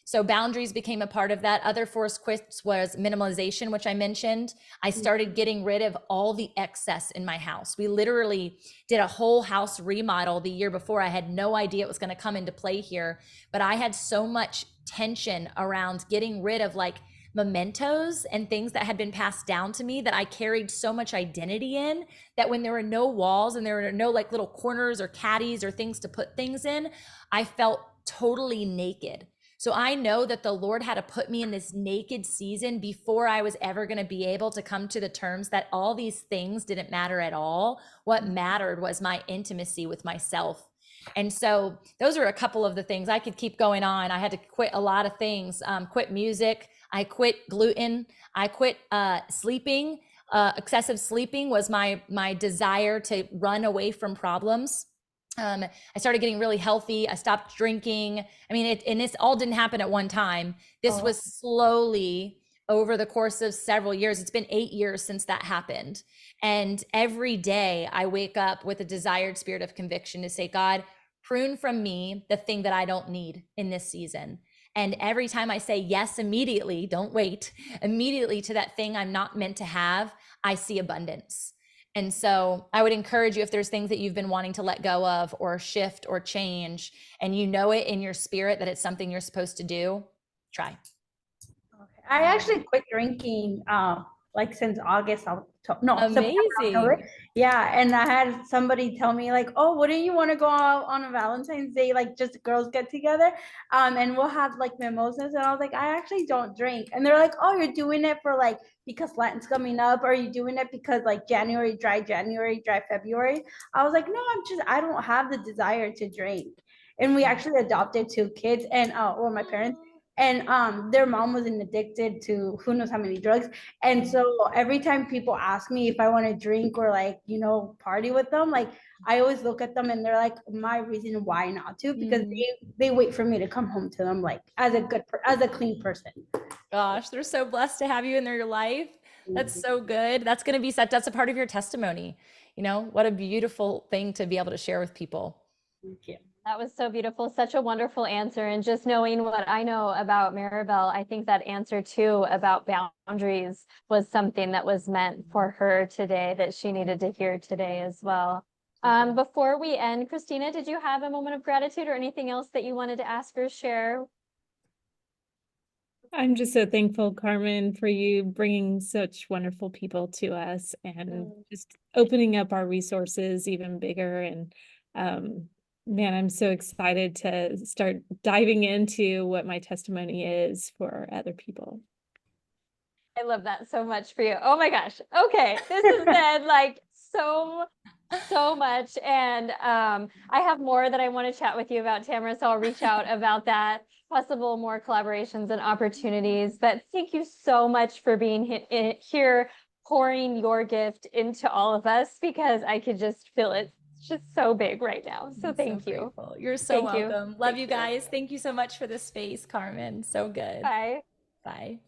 C: So boundaries became a part of that. Other forced quits was minimalization, which I mentioned. I started getting rid of all the excess in my house. We literally did a whole house remodel the year before. I had no idea it was going to come into play here, but I had so much tension around getting rid of like mementos and things that had been passed down to me that I carried so much identity in, that when there were no walls and there were no like little corners or caddies or things to put things in, I felt totally naked. So I know that the Lord had to put me in this naked season before I was ever going to be able to come to the terms that all these things didn't matter at all. What mattered was my intimacy with myself. And so those are a couple of the things. I could keep going on. I had to quit a lot of things, quit music. I quit gluten. I quit sleeping. Excessive sleeping was my desire to run away from problems. I started getting really healthy. I stopped drinking. I mean, and this all didn't happen at one time. This was slowly over the course of several years. It's been 8 years since that happened. And every day I wake up with a desired spirit of conviction to say, God, prune from me the thing that I don't need in this season. And every time I say yes immediately, don't wait, immediately to that thing I'm not meant to have, I see abundance. And so I would encourage you, if there's things that you've been wanting to let go of or shift or change, and you know it in your spirit that it's something you're supposed to do, try.
D: Okay. I actually quit drinking like since August, no, September, October.
C: Amazing.
D: Yeah, and I had somebody tell me like, oh, wouldn't you want to go out on a Valentine's Day, like just girls get together, and we'll have like mimosas. And I was like, I actually don't drink. And they're like, oh, you're doing it for like because Lent's coming up, or are you doing it because like January, dry February? I was like, no, I don't have the desire to drink. And we actually adopted 2 kids, and well, my parents, and their mom was addicted to who knows how many drugs. And so every time people ask me if I want to drink or like, you know, party with them, like I always look at them and they're like my reason why not to, because they wait for me to come home to them like as a clean person.
C: Gosh, they're so blessed to have you in their life. That's so good. That's going to be that's a part of your testimony. You know, what a beautiful thing to be able to share with people.
D: Thank you.
A: That was so beautiful. Such a wonderful answer. And just knowing what I know about Maribel, I think that answer too about boundaries was something that was meant for her today, that she needed to hear today as well. Before we end, Christina, did you have a moment of gratitude or anything else that you wanted to ask or share?
B: I'm just so thankful, Carmen, for you bringing such wonderful people to us and just opening up our resources even bigger. And man, I'm so excited to start diving into what my testimony is for other people.
A: I love that so much for you. Oh my gosh. Okay. This has been like so much. And I have more that I want to chat with you about, Tamra. So I'll reach out about that, possible more collaborations and opportunities. But thank you so much for being here, pouring your gift into all of us, because I could just feel it. It's just so big right now. So thank you.
C: Grateful. You're so
A: Thank you.
C: welcome. Love you guys. Thank you so much for this space, Carmen. So good.
A: Bye.
C: Bye.